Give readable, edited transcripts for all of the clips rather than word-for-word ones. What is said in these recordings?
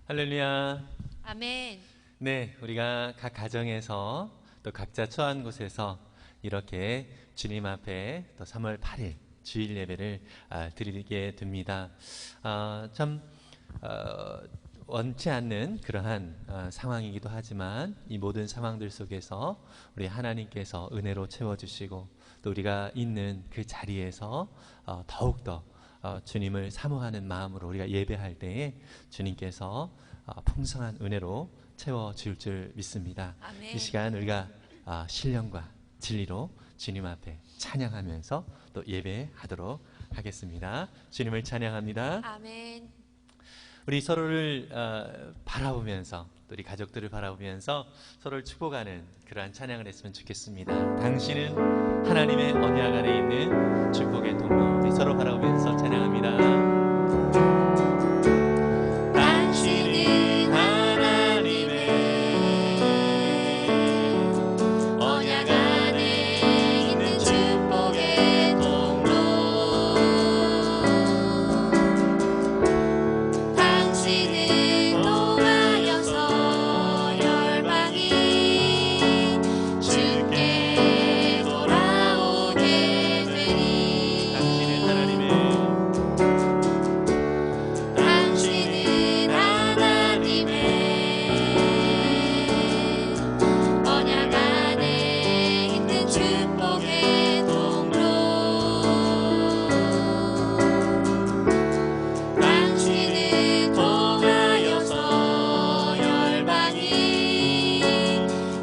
할렐루야. 아멘. 네, 우리가 각 가정에서 또 각자 처한 곳에서 이렇게 주님 앞에 또 3월 8일 주일 예배를 드리게 됩니다. 참 원치 않는 그러한 상황이기도 하지만 이 모든 상황들 속에서 우리 하나님께서 은혜로 채워주시고 또 우리가 있는 그 자리에서 더욱더 주님을 사모하는 마음으로 우리가 예배할 때에 주님께서 풍성한 은혜로 채워줄 줄 믿습니다. 아멘. 이 시간 우리가 신령과 진리로 주님 앞에 찬양하면서 또 예배하도록 하겠습니다. 주님을 찬양합니다. 아멘. 우리 서로를 바라보면서 또 우리 가족들을 바라보면서 서로를 축복하는 그러한 찬양을 했으면 좋겠습니다. 당신은 하나님의 언약 안에 있는 축복의 통로. 우리 서로 바라보면서 찬양합니다. 당신은 하나님의 언약 안에 있는 축복의 통로. 당신은 통하여서 열방이 주께 돌아오게 되니. 당신은 하나님의 언약 안에 있는 축복의 통로. 당신은 통하여서 열방이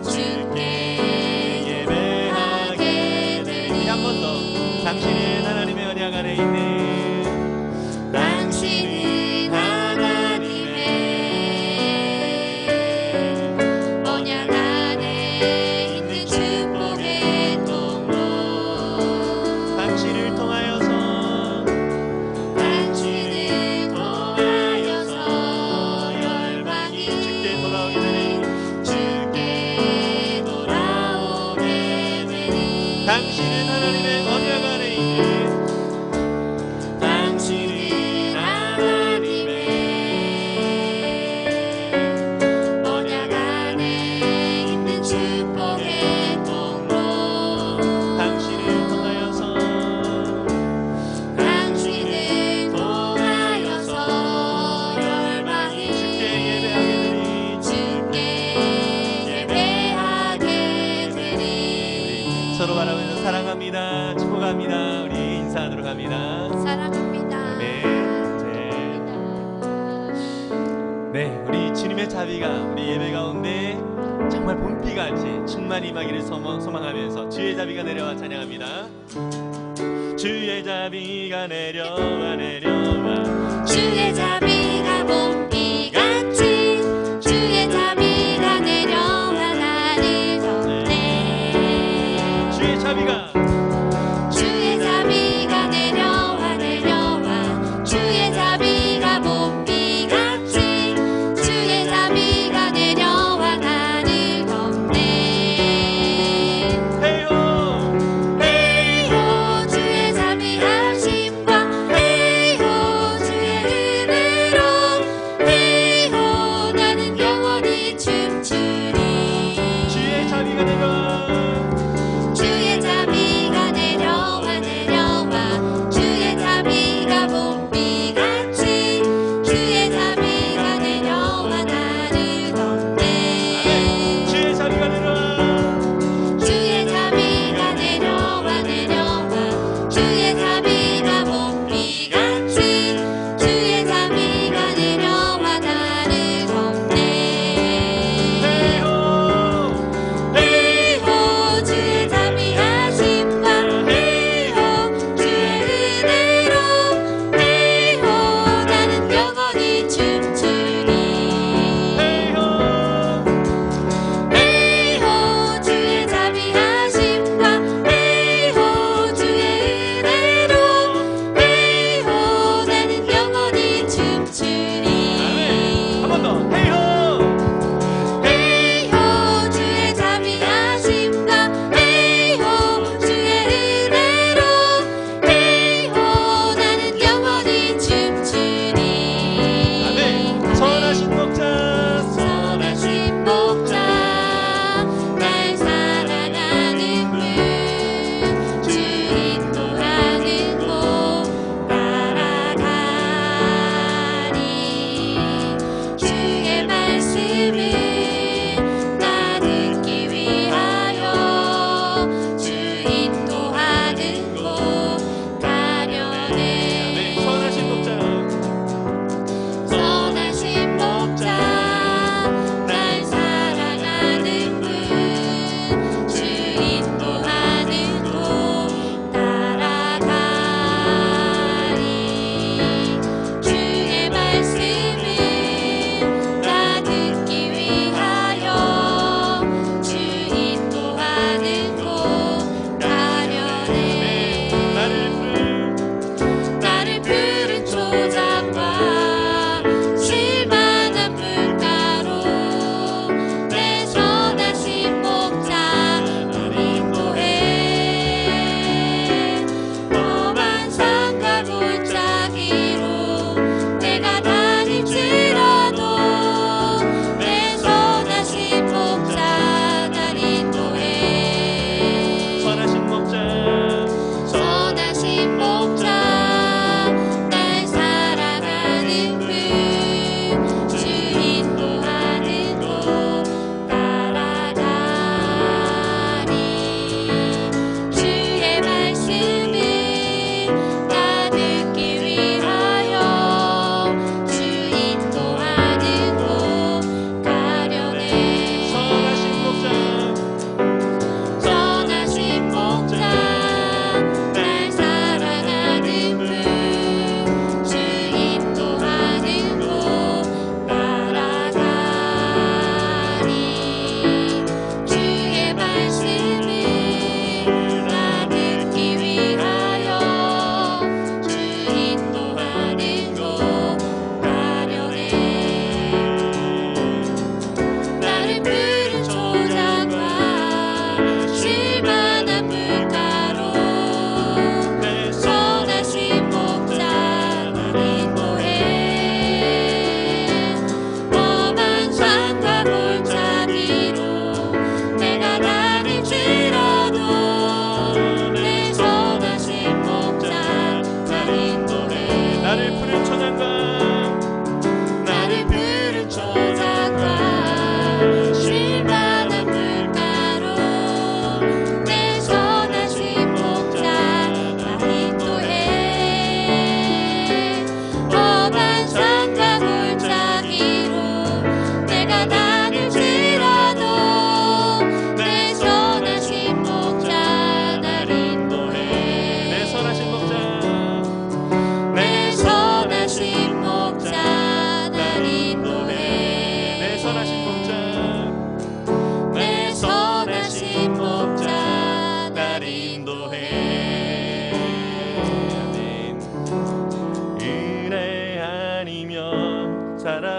주께 예배하게 되니. 한 번 더. 당신은 하나님의 언약 안에 있는 당신은 하나님의 언약 안에 있는 축복의 통로. 당신을 통하여서 당신은 통하여서 열방이 주께 돌아오게 되니. 주께 돌아오게 되니. 당신은 하나님의 언약 안에 있는 당신은 하나님의 언약 안에 있는 축복의 통로. 당신을 통하여서 당신은 통하여서 열방이 주께 예배하게 되니. 주께 예배하게 되니. 서로 바라보면서 사랑합니다. 축복합니다. 우리 인사하도록 합니다. 사랑합니다. 네. 네, 우리 주님의 자비가 우리 예배 가운데 정말 봄비같이 충만히 임하기를 소망하면서 주의 자비가 내려와 찬양합니다. 주의 자비가 내려와 내려와 주의 자비가 봄비같이 주의 자비가 내려와 나를 덮네. 주의 자비가 주의 자비가 내려와 내려와 주의 자비가 봄비같이 주의 자비가 내려와 나를 덮네. 헤이호 헤이호 주의 자비하심과 헤이호 주의 은혜로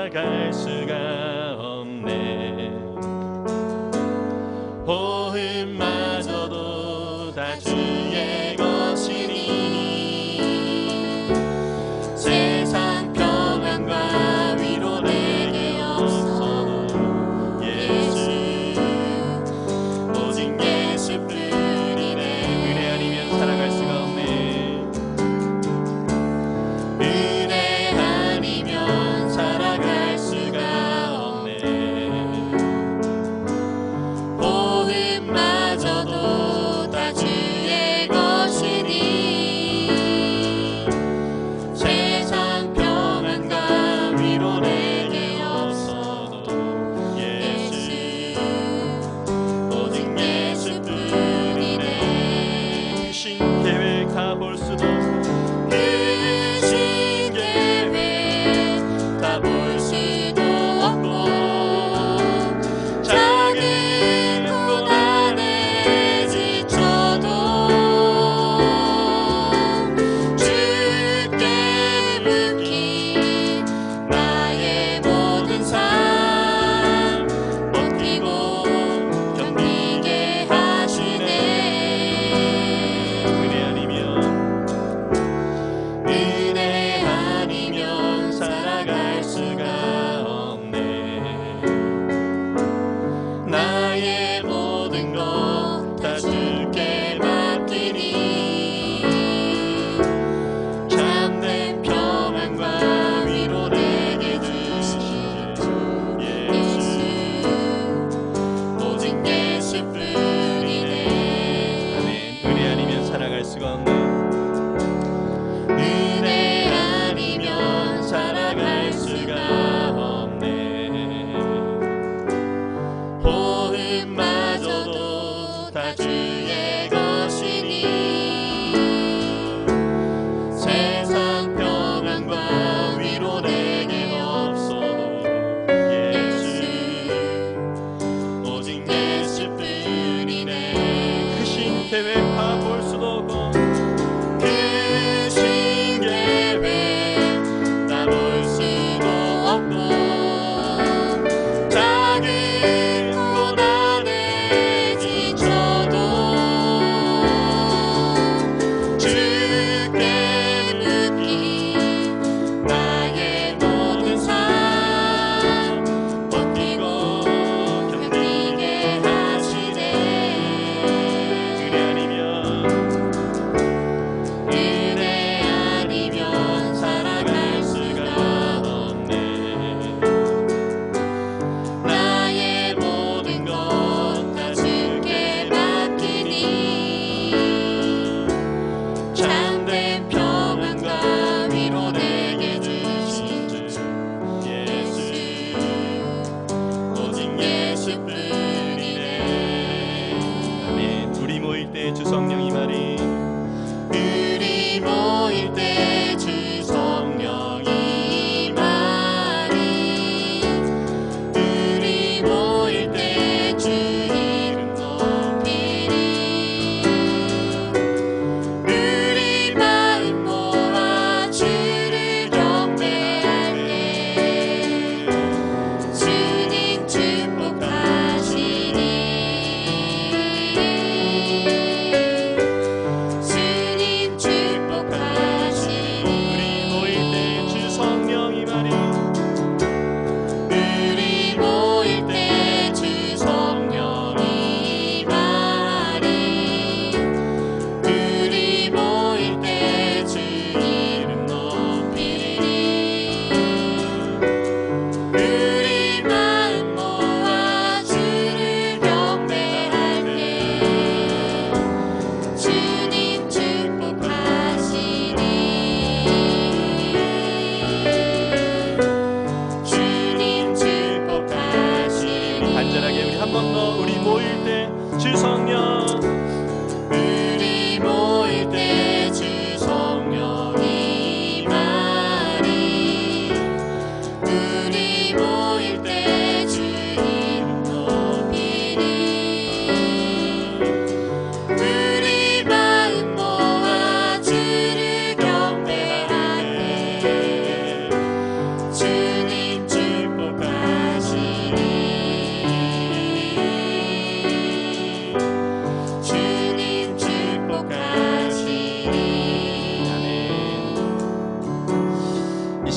살아갈 수가 없네. 호흡마저도 다 주의 것이니 세상 평안과 위로 내게 없어도 예수 오직 예수뿐이네. 은혜 아니면 살아갈 수가 없네. 은혜 아니면 살아갈 수가 없네. 호흡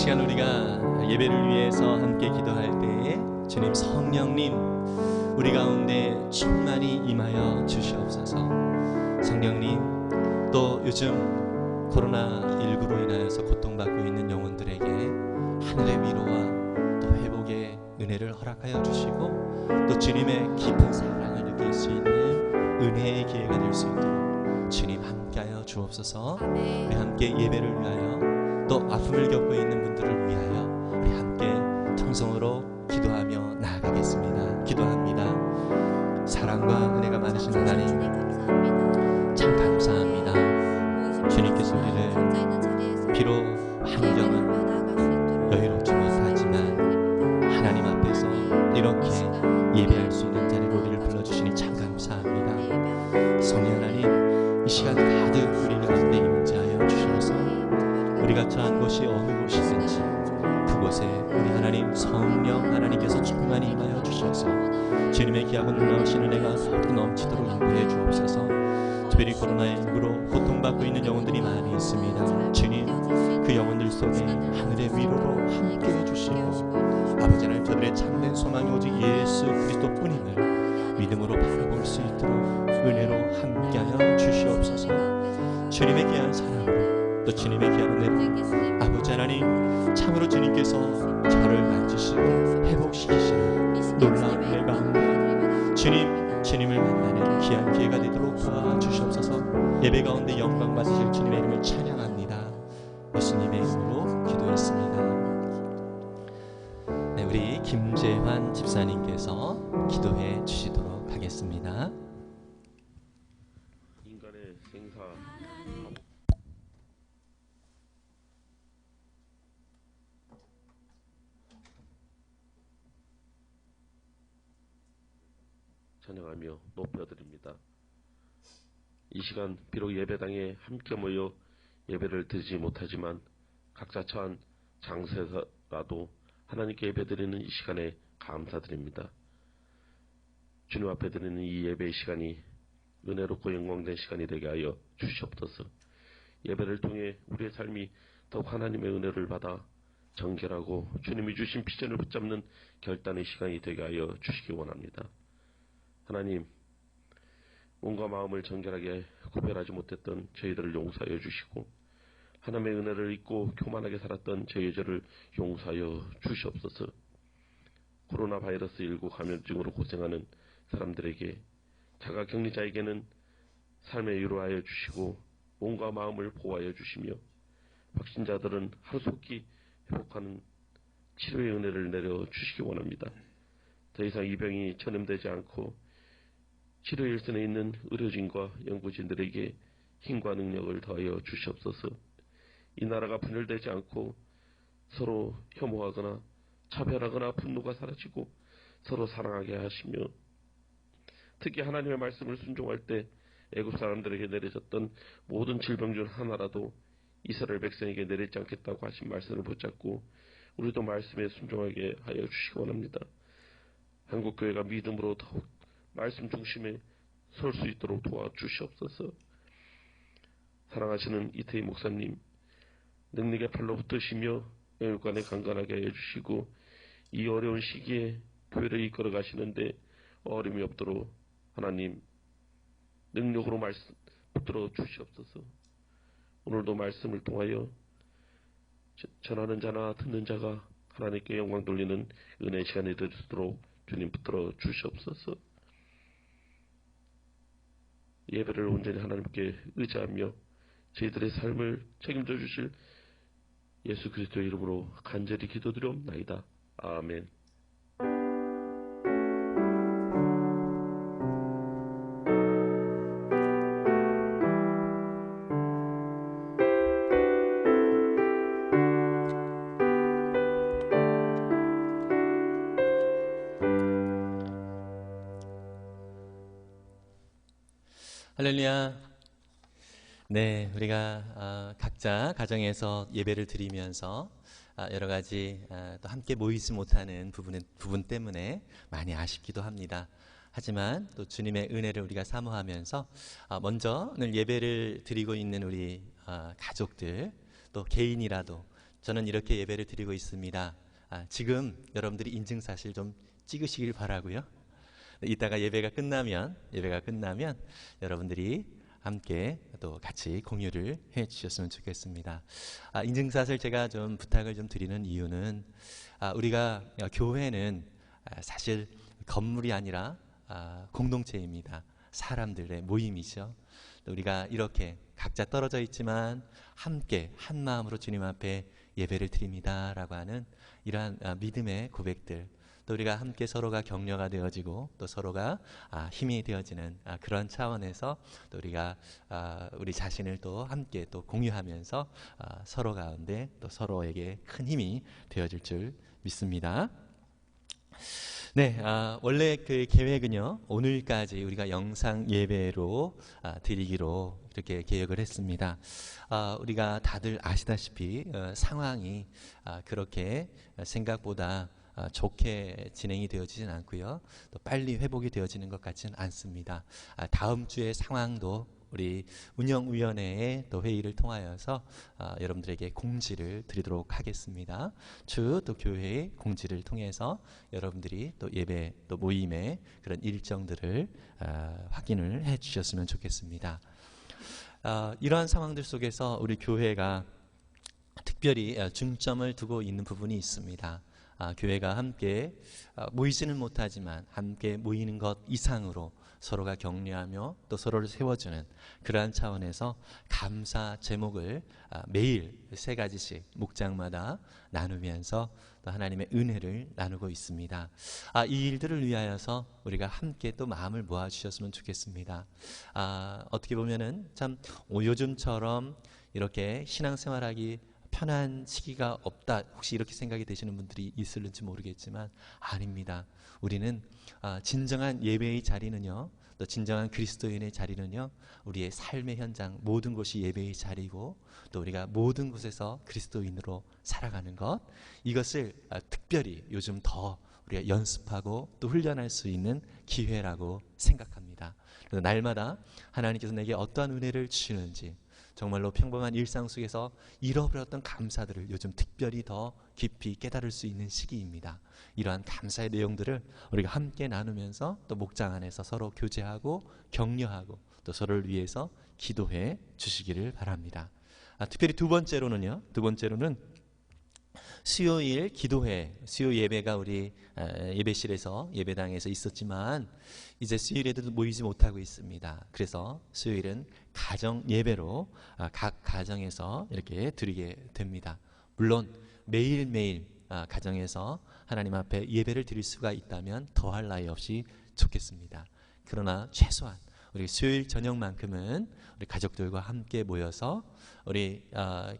시간 우리가 예배를 위해서 함께 기도할 때에 주님 성령님 우리 가운데 충만히 임하여 주시옵소서. 성령님, 또 요즘 코로나19로 인하여서 고통받고 있는 영혼들에게 하늘의 위로와 또 회복의 은혜를 허락하여 주시고, 또 주님의 깊은 사랑을 느낄 수 있는 은혜의 기회가 될 수 있도록 주님 함께하여 주옵소서. 우리 함께 예배를 위하여, 또 아픔을 겪고 있는 분들을 위하여 우리 함께 통성으로 기도하며 나아가겠습니다. 기도합니다. 사랑과 은혜가 많으신 하나님, 참 감사합니다. 주님께서 우리를 비록 환경은 여유롭지 못하지만 하나님 앞에서 이렇게 예배할 수 있는 자리로 우리를 불러주시니 참 감사합니다. 성령 하나님, 이 시간 가득 우리 가운데 임재하여 주셔서 우리가 처한 곳이 어느 곳이든지 그곳에 우리 하나님 성령 하나님께서 충만히 임하여 주셔서 주님의 귀하고 놀라우신 은혜가 더욱 넘치도록 인도해 주옵소서. 특별히 코로나19로 고통받고 있는 영혼들이 많이 있습니다. 주님, 그 영혼들 속에 하늘의 위로로 함께해 주시고, 아버지 하나님, 저들의 참된 소망이 오직 예수 그리스도뿐임을 믿음으로 바라볼 수 있도록 은혜로 함께하여 주시옵소서. 주님의 귀한 사랑으로, 또 주님의 귀한 은혜로 아버지 하나님, 참으로 주님께서 저를 만지시고 회복시키시는 놀라운 은혜 가운데 주님을 만나는 귀한 기회가 되도록 도와주시옵소서. 예배 가운데 영광 받으실 주님의 이름을 찬양합니다. 예수님의 이름으로 기도했습니다. 네, 우리 김재환 집사님께서 기도해 주시도록 하겠습니다. 인간의 생사 찬양하며 높여드립니다. 이 시간 비록 예배당에 함께 모여 예배를 드리지 못하지만 각자 처한 장소에서라도 하나님께 예배드리는 이 시간에 감사드립니다. 주님 앞에 드리는 이 예배의 시간이 은혜롭고 영광된 시간이 되게 하여 주시옵소서. 예배를 통해 우리의 삶이 더욱 하나님의 은혜를 받아 정결하고 주님이 주신 비전을 붙잡는 결단의 시간이 되게 하여 주시기 원합니다. 하나님, 몸과 마음을 정결하게 구별하지 못했던 저희들을 용서하여 주시고, 하나님의 은혜를 잊고 교만하게 살았던 저희의 죄를 용서하여 주시옵소서. 코로나 바이러스 19 감염증으로 고생하는 사람들에게, 자가격리자에게는 삶의 위로하여 주시고 몸과 마음을 보호하여 주시며, 확진자들은 하루속히 회복하는 치료의 은혜를 내려 주시기 원합니다. 더 이상 이 병이 전염되지 않고 치료 일선에 있는 의료진과 연구진들에게 힘과 능력을 더하여 주시옵소서. 이 나라가 분열되지 않고 서로 혐오하거나 차별하거나 분노가 사라지고 서로 사랑하게 하시며, 특히 하나님의 말씀을 순종할 때 애굽 사람들에게 내려졌던 모든 질병 중 하나라도 이스라엘 백성에게 내리지 않겠다고 하신 말씀을 붙잡고 우리도 말씀에 순종하게 하여 주시기 원합니다. 한국교회가 믿음으로 더욱 말씀 중심에 설 수 있도록 도와주시옵소서. 사랑하시는 이태희 목사님, 능력의 팔로 붙으시며 영육간에 강건하게 하여 주시고, 이 어려운 시기에 교회를 이끌어 가시는데 어려움이 없도록 하나님 능력으로 말씀 붙들어 주시옵소서. 오늘도 말씀을 통하여 전하는 자나 듣는 자가 하나님께 영광 돌리는 은혜의 시간이 되도록 주님 붙들어 주시옵소서. 예배를 온전히 하나님께 의지하며 저희들의 삶을 책임져 주실 예수 그리스도의 이름으로 간절히 기도드리옵나이다. 아멘. 할렐루야. 네, 우리가 각자 가정에서 예배를 드리면서 여러 가지 또 함께 모이지 못하는 부분 때문에 많이 아쉽기도 합니다. 하지만 또 주님의 은혜를 우리가 사모하면서 먼저 오늘 예배를 드리고 있는 우리 가족들, 또 개인이라도 저는 이렇게 예배를 드리고 있습니다. 지금 여러분들이 인증사실 좀 찍으시길 바라고요. 이따가 예배가 끝나면 여러분들이 함께 또 같이 공유를 해 주셨으면 좋겠습니다. 인증사실 제가 좀 부탁을 좀 드리는 이유는 우리가 교회는 사실 건물이 아니라 공동체입니다. 사람들의 모임이죠. 또 우리가 이렇게 각자 떨어져 있지만 함께 한 마음으로 주님 앞에 예배를 드립니다라고 하는 이러한 믿음의 고백들, 또 우리가 함께 서로가 격려가 되어지고 또 서로가 힘이 되어지는 그런 차원에서 또 우리가 우리 자신을 또 함께 또 공유하면서 서로 가운데 또 서로에게 큰 힘이 되어질 줄 믿습니다. 네, 원래 그 계획은요, 오늘까지 우리가 영상 예배로 드리기로 이렇게 계획을 했습니다. 우리가 다들 아시다시피 상황이 그렇게 생각보다 좋게 진행이 되어지진 않고요. 또 빨리 회복이 되어지는 것 같지는 않습니다. 다음 주의 상황도 우리 운영위원회의 또 회의를 통하여서 여러분들에게 공지를 드리도록 하겠습니다. 주 또 교회의 공지를 통해서 여러분들이 또 예배 또 모임의 그런 일정들을 확인을 해 주셨으면 좋겠습니다. 이러한 상황들 속에서 우리 교회가 특별히 중점을 두고 있는 부분이 있습니다. 교회가 함께 모이지는 못하지만 함께 모이는 것 이상으로 서로가 격려하며 또 서로를 세워주는 그러한 차원에서 감사 제목을 매일 3가지씩 목장마다 나누면서 또 하나님의 은혜를 나누고 있습니다. 이 일들을 위하여서 우리가 함께 또 마음을 모아주셨으면 좋겠습니다. 어떻게 보면은 참 요즘처럼 이렇게 신앙생활하기 편한 시기가 없다, 혹시 이렇게 생각이 되시는 분들이 있을는지 모르겠지만 아닙니다. 우리는 진정한 예배의 자리는요, 또 진정한 그리스도인의 자리는요, 우리의 삶의 현장 모든 곳이 예배의 자리고 또 우리가 모든 곳에서 그리스도인으로 살아가는 것, 이것을 특별히 요즘 더 우리가 연습하고 또 훈련할 수 있는 기회라고 생각합니다. 그래서 날마다 하나님께서 내게 어떠한 은혜를 주시는지, 정말로 평범한 일상 속에서 잃어버렸던 감사들을 요즘 특별히 더 깊이 깨달을 수 있는 시기입니다. 이러한 감사의 내용들을 우리가 함께 나누면서 또 목장 안에서 서로 교제하고 격려하고 또 서로를 위해서 기도해 주시기를 바랍니다. 특별히 두 번째로는 수요일 기도회, 수요 예배가 우리 예배실에서 예배당에서 있었지만 이제 수요일에도 모이지 못하고 있습니다. 그래서 수요일은 가정 예배로 각 가정에서 이렇게 드리게 됩니다. 물론 매일매일 가정에서 하나님 앞에 예배를 드릴 수가 있다면 더할 나위 없이 좋겠습니다. 그러나 최소한 우리 수요일 저녁만큼은 우리 가족들과 함께 모여서 우리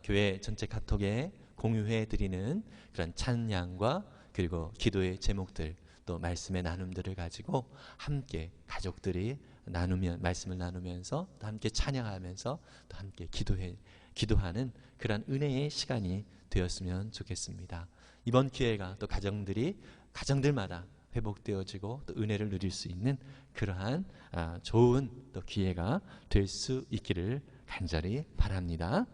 교회 전체 카톡에 공유해 드리는 그런 찬양과 그리고 기도의 제목들 또 말씀의 나눔들을 가지고 함께 가족들이 말씀을 나누면서 또 함께 찬양하면서 또 함께 기도하는 그런 은혜의 시간이 되었으면 좋겠습니다. 이번 기회가 또 가정들마다 회복되어지고 또 은혜를 누릴 수 있는 그러한 좋은 또 기회가 될 수 있기를 간절히 바랍니다.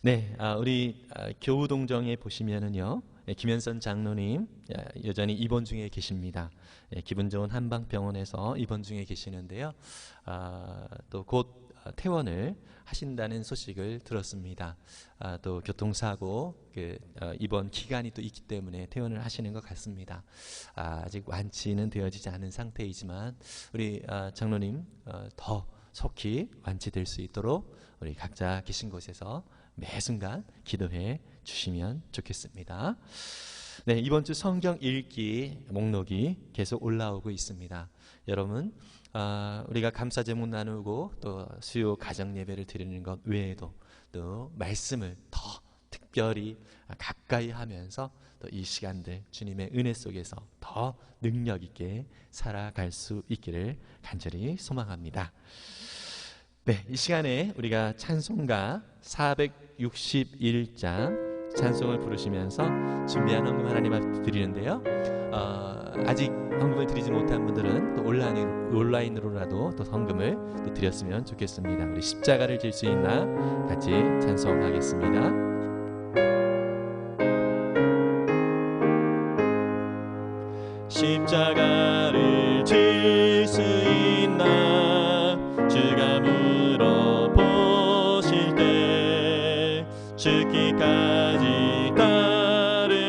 네, 우리 교우동정에 보시면은요, 김현선 장로님 여전히 입원 중에 계십니다. 기분 좋은 한방병원에서 입원 중에 계시는데요. 또 곧 퇴원을 하신다는 소식을 들었습니다. 또 교통사고 입원 기간이 또 있기 때문에 퇴원을 하시는 것 같습니다. 아직 완치는 되어지지 않은 상태이지만 우리 장로님 더 속히 완치될 수 있도록 우리 각자 계신 곳에서 매 순간 기도해 주시면 좋겠습니다. 네, 이번 주 성경 읽기 목록이 계속 올라오고 있습니다. 여러분, 우리가 감사 제목 나누고 또 수요 가정 예배를 드리는 것 외에도 또 말씀을 더 특별히 가까이 하면서 또 이 시간들 주님의 은혜 속에서 더 능력 있게 살아갈 수 있기를 간절히 소망합니다. 네, 이 시간에 우리가 찬송가 461장 찬송을 부르시면서 준비한 헌금 하나님 앞에 드리는데요. 아직 헌금을 드리지 못한 분들은 또 온라인으로라도 또 헌금을 또 드렸으면 좋겠습니다. 우리 십자가를 질 수 있나 같이 찬송하겠습니다. 십자가를 질 수 있나 주가 물어보실 때 죽기까지 따르오리.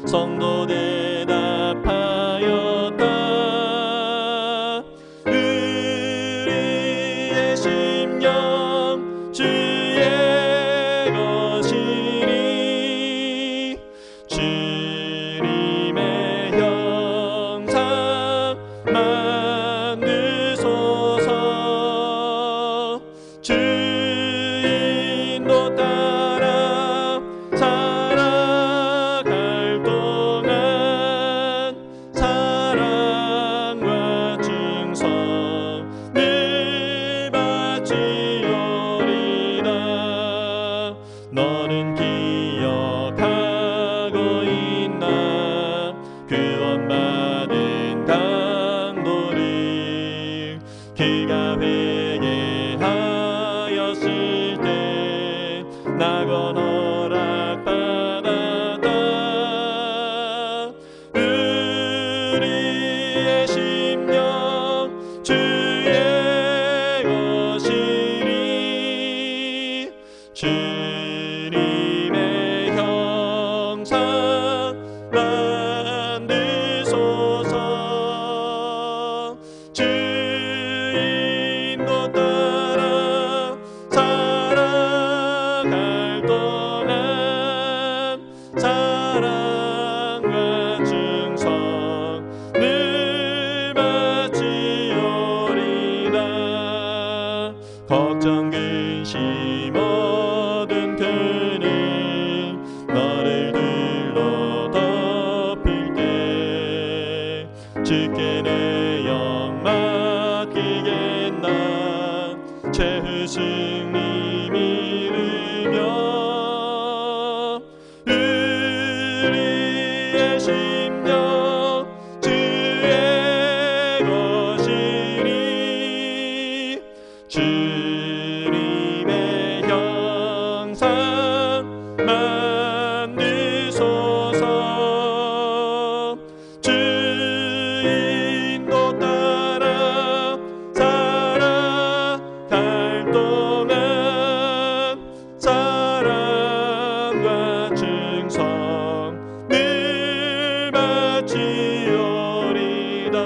성도 대답하였다. 우리의 심령 주의 것이니 주님의 형상 만드소서. 주인도 따라 살아갈 동안 사랑과 충성을 바치오리다. 너는 기억하고 있나 구원받은 강도를. 그가 회개하였을 때 낙원 허락받았다. 우리의 심령 주의 것이니 주님의 형상 만드소서. 주인도 따라 살아갈 동안 사랑과 충성을 바치오리다. 걱정 근심 모든 그는 너를 둘러 덮일 때 주께 내 영 맡기겠나 최후 승리 믿으며. 우리의 심령 주의 것이니 주님의 형상 만드소서. 주인도 따라 살아갈 동안 사랑과 충성을 바치오리다.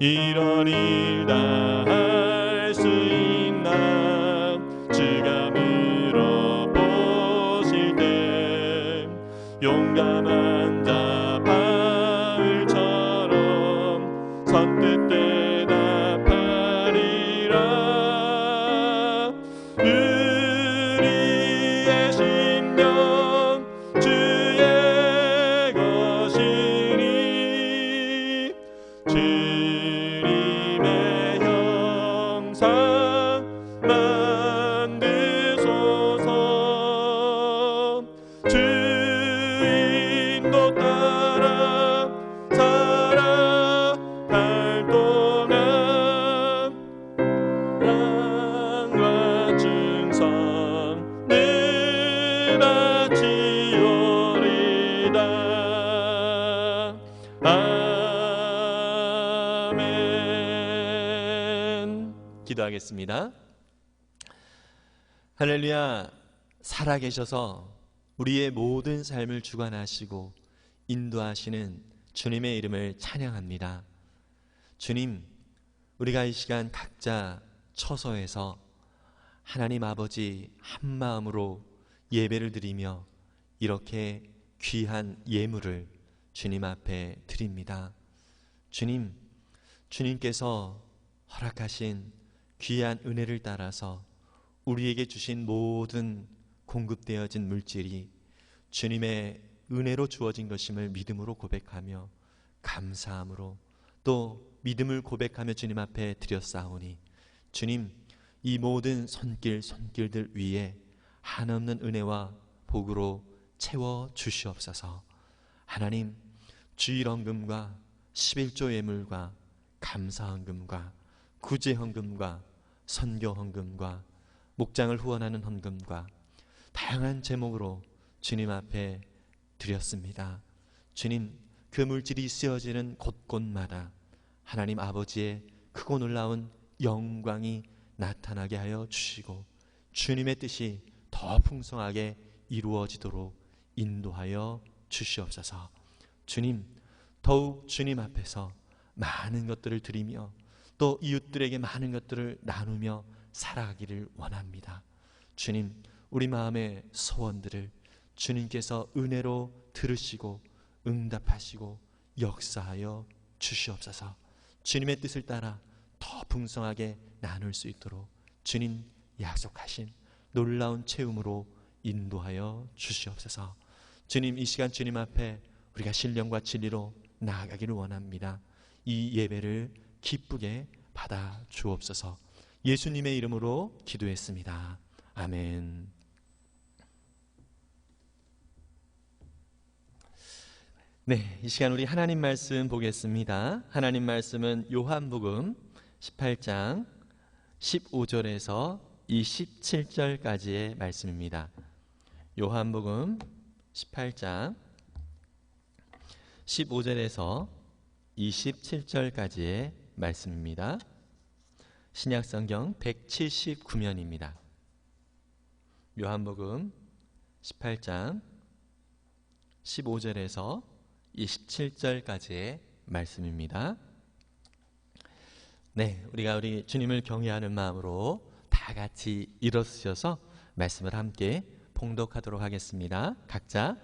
이런 일 다 할 수 있나 주가 물어보실 때 용감한 자 바울처럼 선뜻 대답하리라. 우리의 심령 주의 것이니 주님의 형상 만드소서. 주인도 따라 살아갈 동안 사랑과 충성을 바치오리다. 아멘. 기도하겠습니다. 할렐루야. 살아계셔서 우리의 모든 삶을 주관하시고 인도하시는 주님의 이름을 찬양합니다. 주님, 우리가 이 시간 각자 처소에서 하나님 아버지 한마음으로 예배를 드리며 이렇게 귀한 예물을 주님 앞에 드립니다. 주님, 주님께서 허락하신 귀한 은혜를 따라서 우리에게 주신 모든 공급되어진 물질이 주님의 은혜로 주어진 것임을 믿음으로 고백하며 감사함으로 또 믿음을 고백하며 주님 앞에 드렸사오니 주님, 이 모든 손길들 위에 한없는 은혜와 복으로 채워 주시옵소서. 하나님, 주일헌금과 11조 예물과 감사헌금과 구제헌금과 선교헌금과 목장을 후원하는 헌금과 다양한 제목으로 주님 앞에 드렸습니다. 주님, 그 물질이 쓰여지는 곳곳마다 하나님 아버지의 크고 놀라운 영광이 나타나게 하여 주시고 주님의 뜻이 더 풍성하게 이루어지도록 인도하여 주시옵소서. 주님, 더욱 주님 앞에서 많은 것들을 드리며 또 이웃들에게 많은 것들을 나누며 살아가기를 원합니다. 주님, 우리 마음의 소원들을 주님께서 은혜로 들으시고 응답하시고 역사하여 주시옵소서. 주님의 뜻을 따라 더 풍성하게 나눌 수 있도록 주님 약속하신 놀라운 체험으로 인도하여 주시옵소서. 주님, 이 시간 주님 앞에 우리가 신령과 진리로 나아가기를 원합니다. 이 예배를 기쁘게 받아 주옵소서. 예수님의 이름으로 기도했습니다. 아멘. 네, 이 시간 우리 하나님 말씀 보겠습니다. 하나님 말씀은 요한복음 18장 15절에서 27절까지의 말씀입니다. 요한복음 18장 15절에서 27절까지의 말씀입니다. 신약성경 179면입니다. 요한복음 18장 15절에서 27절까지의 말씀입니다. 네, 우리 주님을 경외하는 마음으로 다 같이 일어서셔서 말씀을 함께 봉독하도록 하겠습니다. 각자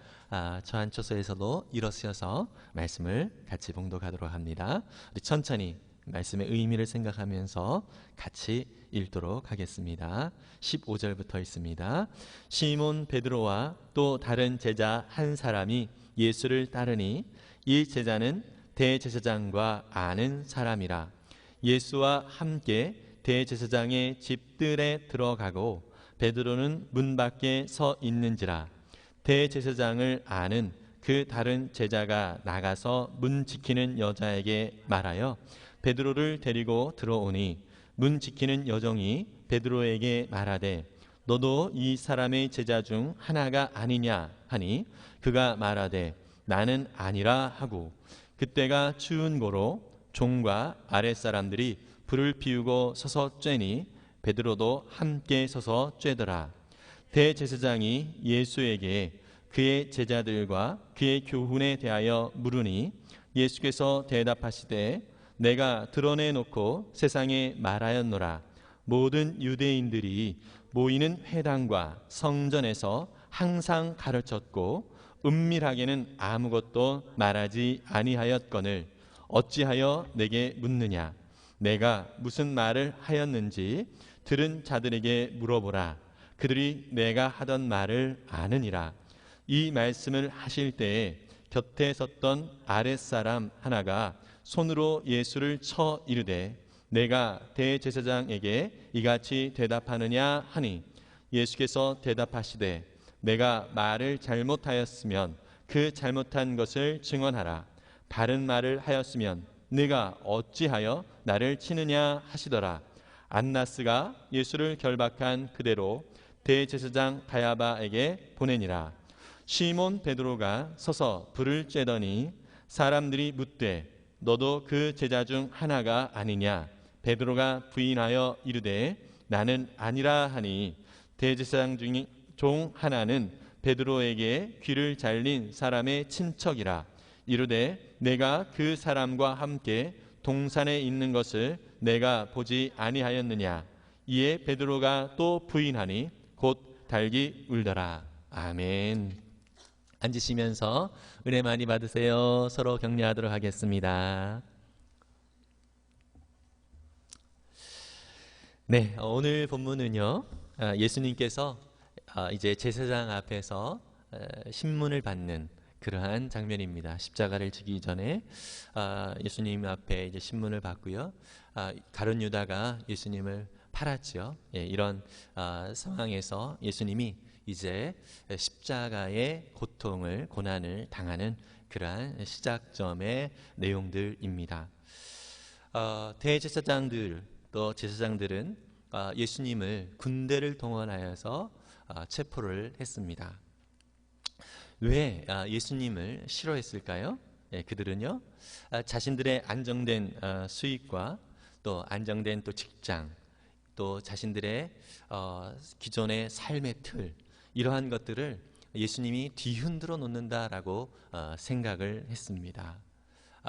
저 한초소에서도 일어서셔서 말씀을 같이 봉독하도록 합니다. 우리 천천히 말씀의 의미를 생각하면서 같이 읽도록 하겠습니다. 15절부터 있습니다. 시몬 베드로와 또 다른 제자 한 사람이 예수를 따르니 이 제자는 대제사장과 아는 사람이라. 예수와 함께 대제사장의 집들에 들어가고 베드로는 문 밖에 서 있는지라. 대제사장을 아는 그 다른 제자가 나가서 문 지키는 여자에게 말하여 베드로를 데리고 들어오니 문 지키는 여종이 베드로에게 말하되 너도 이 사람의 제자 중 하나가 아니냐 하니 그가 말하되 나는 아니라 하고 그때가 추운 고로 종과 아랫사람들이 불을 피우고 서서 쬐니 베드로도 함께 서서 쬐더라. 대제사장이 예수에게 그의 제자들과 그의 교훈에 대하여 물으니 예수께서 대답하시되 내가 드러내놓고 세상에 말하였노라. 모든 유대인들이 모이는 회당과 성전에서 항상 가르쳤고 은밀하게는 아무것도 말하지 아니하였거늘 어찌하여 내게 묻느냐. 내가 무슨 말을 하였는지 들은 자들에게 물어보라. 그들이 내가 하던 말을 아느니라. 이 말씀을 하실 때에 곁에 섰던 아랫사람 하나가 손으로 예수를 쳐 이르되 내가 대제사장에게 이같이 대답하느냐 하니 예수께서 대답하시되 내가 말을 잘못하였으면 그 잘못한 것을 증언하라. 바른 말을 하였으면 네가 어찌하여 나를 치느냐 하시더라. 안나스가 예수를 결박한 그대로 대제사장 가야바에게 보내니라. 시몬 베드로가 서서 불을 쬐더니 사람들이 묻되 너도 그 제자 중 하나가 아니냐. 베드로가 부인하여 이르되 나는 아니라 하니 대제사장 중 하나는 베드로에게 귀를 잘린 사람의 친척이라. 이르되 내가 그 사람과 함께 동산에 있는 것을 내가 보지 아니하였느냐. 이에 베드로가 또 부인하니 곧 달기 울더라. 아멘. 앉으시면서 은혜 많이 받으세요. 서로 격려하도록 하겠습니다. 네, 오늘 본문은요, 예수님께서 이제 제사장 앞에서 신문을 받는 그러한 장면입니다. 십자가를 지기 전에 예수님 앞에 이제 신문을 받고요, 가룟 유다가 예수님을 팔았죠. 예, 이런 상황에서 예수님이 이제 십자가의 고통을 고난을 당하는 그러한 시작점의 내용들입니다. 대제사장들 또 제사장들은 예수님을 군대를 동원하여서 체포를 했습니다. 왜 예수님을 싫어했을까요? 예, 그들은요, 자신들의 안정된 수익과 또 안정된 또 직장, 또 자신들의 기존의 삶의 틀, 이러한 것들을 예수님이 뒤흔들어 놓는다라고 생각을 했습니다.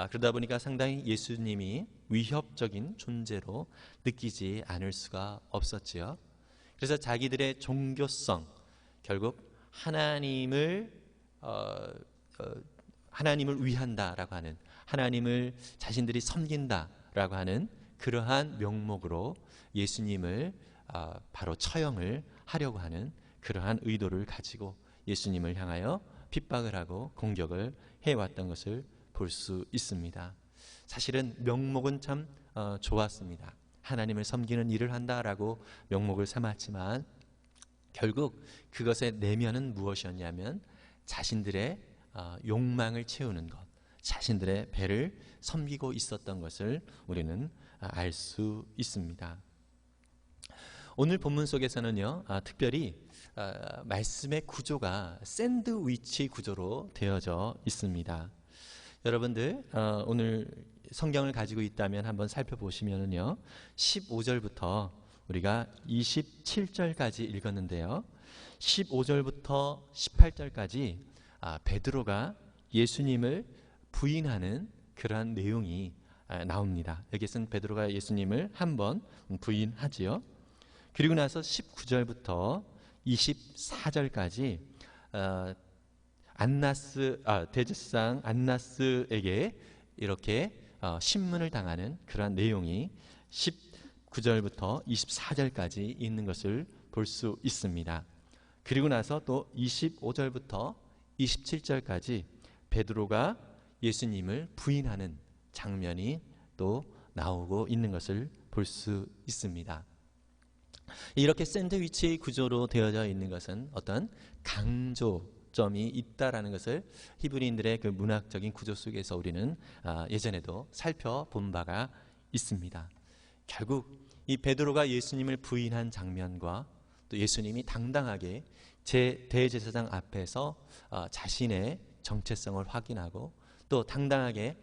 그러다 보니까 상당히 예수님이 위협적인 존재로 느끼지 않을 수가 없었지요. 그래서 자기들의 종교성, 결국 하나님을 위한다라고 하는, 하나님을 자신들이 섬긴다라고 하는 그러한 명목으로 예수님을 바로 처형을 하려고 하는 그러한 의도를 가지고 예수님을 향하여 핍박을 하고 공격을 해왔던 것을 볼 수 있습니다. 사실은 명목은 참 좋았습니다. 하나님을 섬기는 일을 한다라고 명목을 삼았지만 결국 그것의 내면은 무엇이었냐면 자신들의 욕망을 채우는 것, 자신들의 배를 섬기고 있었던 것을 우리는 알 수 있습니다. 오늘 본문 속에서는요, 특별히 말씀의 구조가 샌드위치 구조로 되어져 있습니다. 여러분들 오늘 성경을 가지고 있다면 한번 살펴보시면은요, 15절부터 우리가 27절까지 읽었는데요, 15절부터 18절까지 베드로가 예수님을 부인하는 그러한 내용이 나옵니다. 여기서는 베드로가 예수님을 한번 부인하지요. 그리고 나서 19절부터 24절까지 대제사장 안나스에게 이렇게 신문을 당하는 그러한 내용이 19절부터 24절까지 있는 것을 볼 수 있습니다. 그리고 나서 또 25절부터 27절까지 베드로가 예수님을 부인하는 장면이 또 나오고 있는 것을 볼 수 있습니다. 이렇게 샌드위치 구조로 되어져 있는 것은 어떤 강조점이 있다라는 것을 히브리인들의 그 문학적인 구조 속에서 우리는 예전에도 살펴본 바가 있습니다. 결국 이 베드로가 예수님을 부인한 장면과 또 예수님이 당당하게 대제사장 앞에서 자신의 정체성을 확인하고 또 당당하게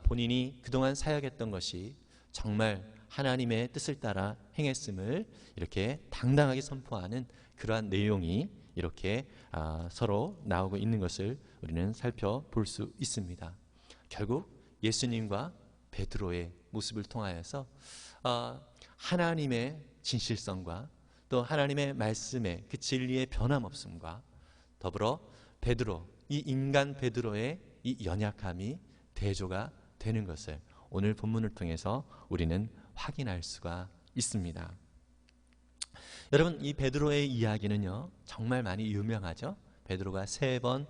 본인이 그동안 사역했던 것이 정말 하나님의 뜻을 따라 행했음을 이렇게 당당하게 선포하는 그러한 내용이 이렇게 서로 나오고 있는 것을 우리는 살펴볼 수 있습니다. 결국 예수님과 베드로의 모습을 통하여서 하나님의 진실성과 또 하나님의 말씀의 그 진리의 변함없음과 더불어 베드로, 이 인간 베드로의 이 연약함이 대조가 되는 것을 오늘 본문을 통해서 우리는 확인할 수가 있습니다. 여러분, 이 베드로의 이야기는요, 정말 많이 유명하죠. 베드로가 3번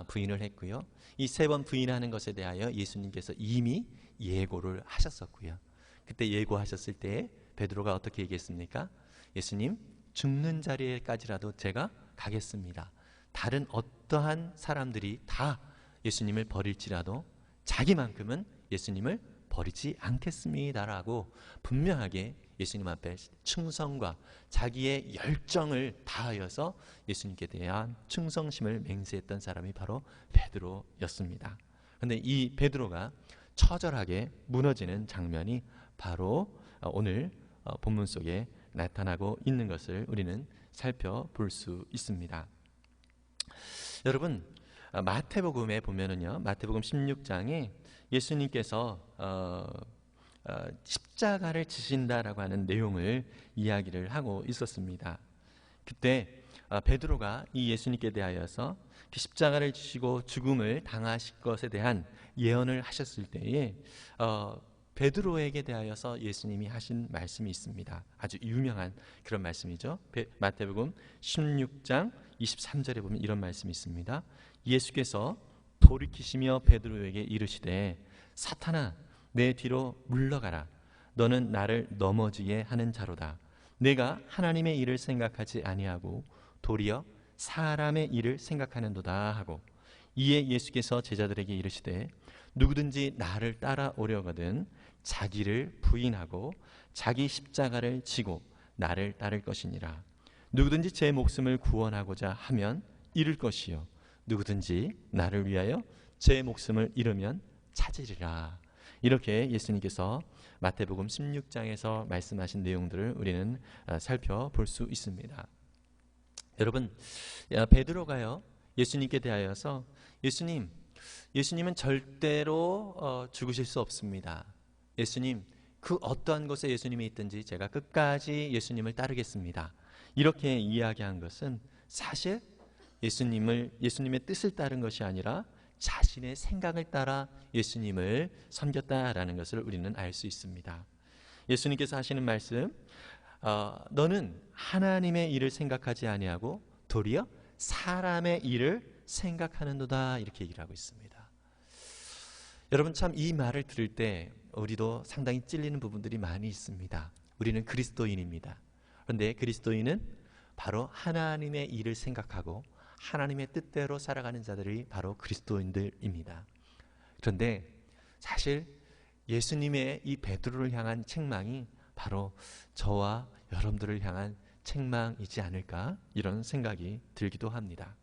부인을 했고요. 이 3번 부인하는 것에 대하여 예수님께서 이미 예고를 하셨었고요. 그때 예고하셨을 때 베드로가 어떻게 얘기했습니까? 예수님, 죽는 자리에까지라도 제가 가겠습니다. 다른 어떠한 사람들이 다 예수님을 버릴지라도 자기만큼은 예수님을 버리지 않겠습니다라고 분명하게 예수님 앞에 충성과 자기의 열정을 다하여서 예수님께 대한 충성심을 맹세했던 사람이 바로 베드로였습니다. 그런데 이 베드로가 처절하게 무너지는 장면이 바로 오늘 본문 속에 나타나고 있는 것을 우리는 살펴볼 수 있습니다. 여러분, 마태복음에 보면은요, 마태복음 16장에 예수님께서 십자가를 지신다라고 하는 내용을 이야기를 하고 있었습니다. 그때 베드로가 이 예수님께 대하여서 그 십자가를 지시고 죽음을 당하실 것에 대한 예언을 하셨을 때에 베드로에게 대하여서 예수님이 하신 말씀이 있습니다. 아주 유명한 그런 말씀이죠. 마태복음 16장 23절에 보면 이런 말씀이 있습니다. 예수께서 돌이키시며 베드로에게 이르시되 사탄아, 내 뒤로 물러가라. 너는 나를 넘어지게 하는 자로다. 내가 하나님의 일을 생각하지 아니하고 도리어 사람의 일을 생각하는도다 하고, 이에 예수께서 제자들에게 이르시되 누구든지 나를 따라오려거든 자기를 부인하고 자기 십자가를 지고 나를 따를 것이니라. 누구든지 제 목숨을 구원하고자 하면 잃을 것이요 누구든지 나를 위하여 제 목숨을 잃으면 찾으리라. 이렇게 예수님께서 마태복음 16장에서 말씀하신 내용들을 우리는 살펴볼 수 있습니다. 여러분, 베드로가요 예수님께 대하여서 예수님은 절대로 죽으실 수 없습니다. 예수님, 그 어떠한 곳에 예수님이 있든지 제가 끝까지 예수님을 따르겠습니다. 이렇게 이야기한 것은 사실 예수님의 뜻을 따른 것이 아니라 자신의 생각을 따라 예수님을 섬겼다라는 것을 우리는 알 수 있습니다. 예수님께서 하시는 말씀, 너는 하나님의 일을 생각하지 아니하고 도리어 사람의 일을 생각하는도다, 이렇게 얘기를 하고 있습니다. 여러분, 참 이 말을 들을 때 우리도 상당히 찔리는 부분들이 많이 있습니다. 우리는 그리스도인입니다. 그런데 그리스도인은 바로 하나님의 일을 생각하고 하나님의 뜻대로 살아가는 자들이 바로 그리스도인들입니다. 그런데 사실 예수님의 이 베드로를 향한 책망이 바로 저와 여러분들을 향한 책망이지 않을까, 이런 생각이 들기도 합니다.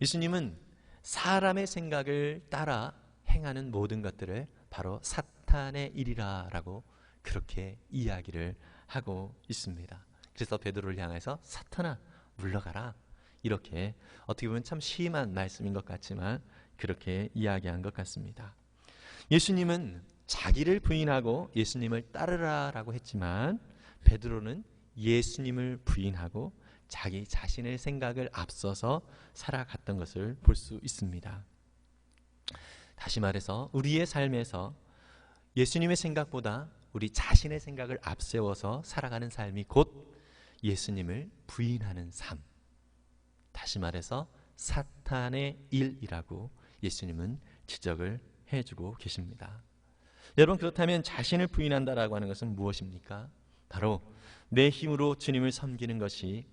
예수님은 사람의 생각을 따라 행하는 모든 것들을 바로 사탄의 일이라고 그렇게 이야기를 하고 있습니다. 그래서 베드로를 향해서 사탄아 물러가라, 이렇게 어떻게 보면 참 심한 말씀인 것 같지만 그렇게 이야기한 것 같습니다. 예수님은 자기를 부인하고 예수님을 따르라라고 했지만 베드로는 예수님을 부인하고 자기 자신의 생각을 앞서서 살아갔던 것을 볼 수 있습니다. 다시 말해서 우리의 삶에서 예수님의 생각보다 우리 자신의 생각을 앞세워서 살아가는 삶이 곧 예수님을 부인하는 삶, 다시 말해서 사탄의 일이라고 예수님은 지적을 해주고 계십니다. 여러분, 그렇다면 자신을 부인한다라고 하는 것은 무엇입니까? 바로 내 힘으로 주님을 섬기는 것이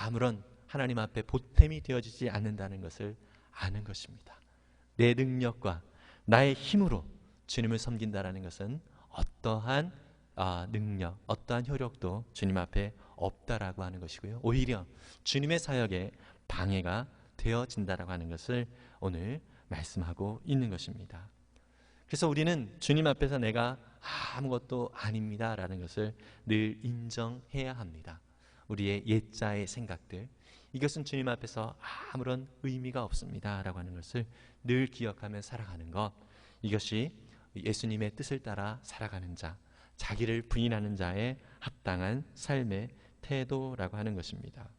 아무런 하나님 앞에 보탬이 되어지지 않는다는 것을 아는 것입니다. 내 능력과 나의 힘으로 주님을 섬긴다라는 것은 어떠한 능력, 어떠한 효력도 주님 앞에 없다라고 하는 것이고요. 오히려 주님의 사역에 방해가 되어진다라고 하는 것을 오늘 말씀하고 있는 것입니다. 그래서 우리는 주님 앞에서 내가 아무것도 아닙니다라는 것을 늘 인정해야 합니다. 우리의 옛자의 생각들, 이것은 주님 앞에서 아무런 의미가 없습니다라고 하는 것을 늘 기억하며 살아가는 것, 이것이 예수님의 뜻을 따라 살아가는 자, 자기를 부인하는 자의 합당한 삶의 태도라고 하는 것입니다.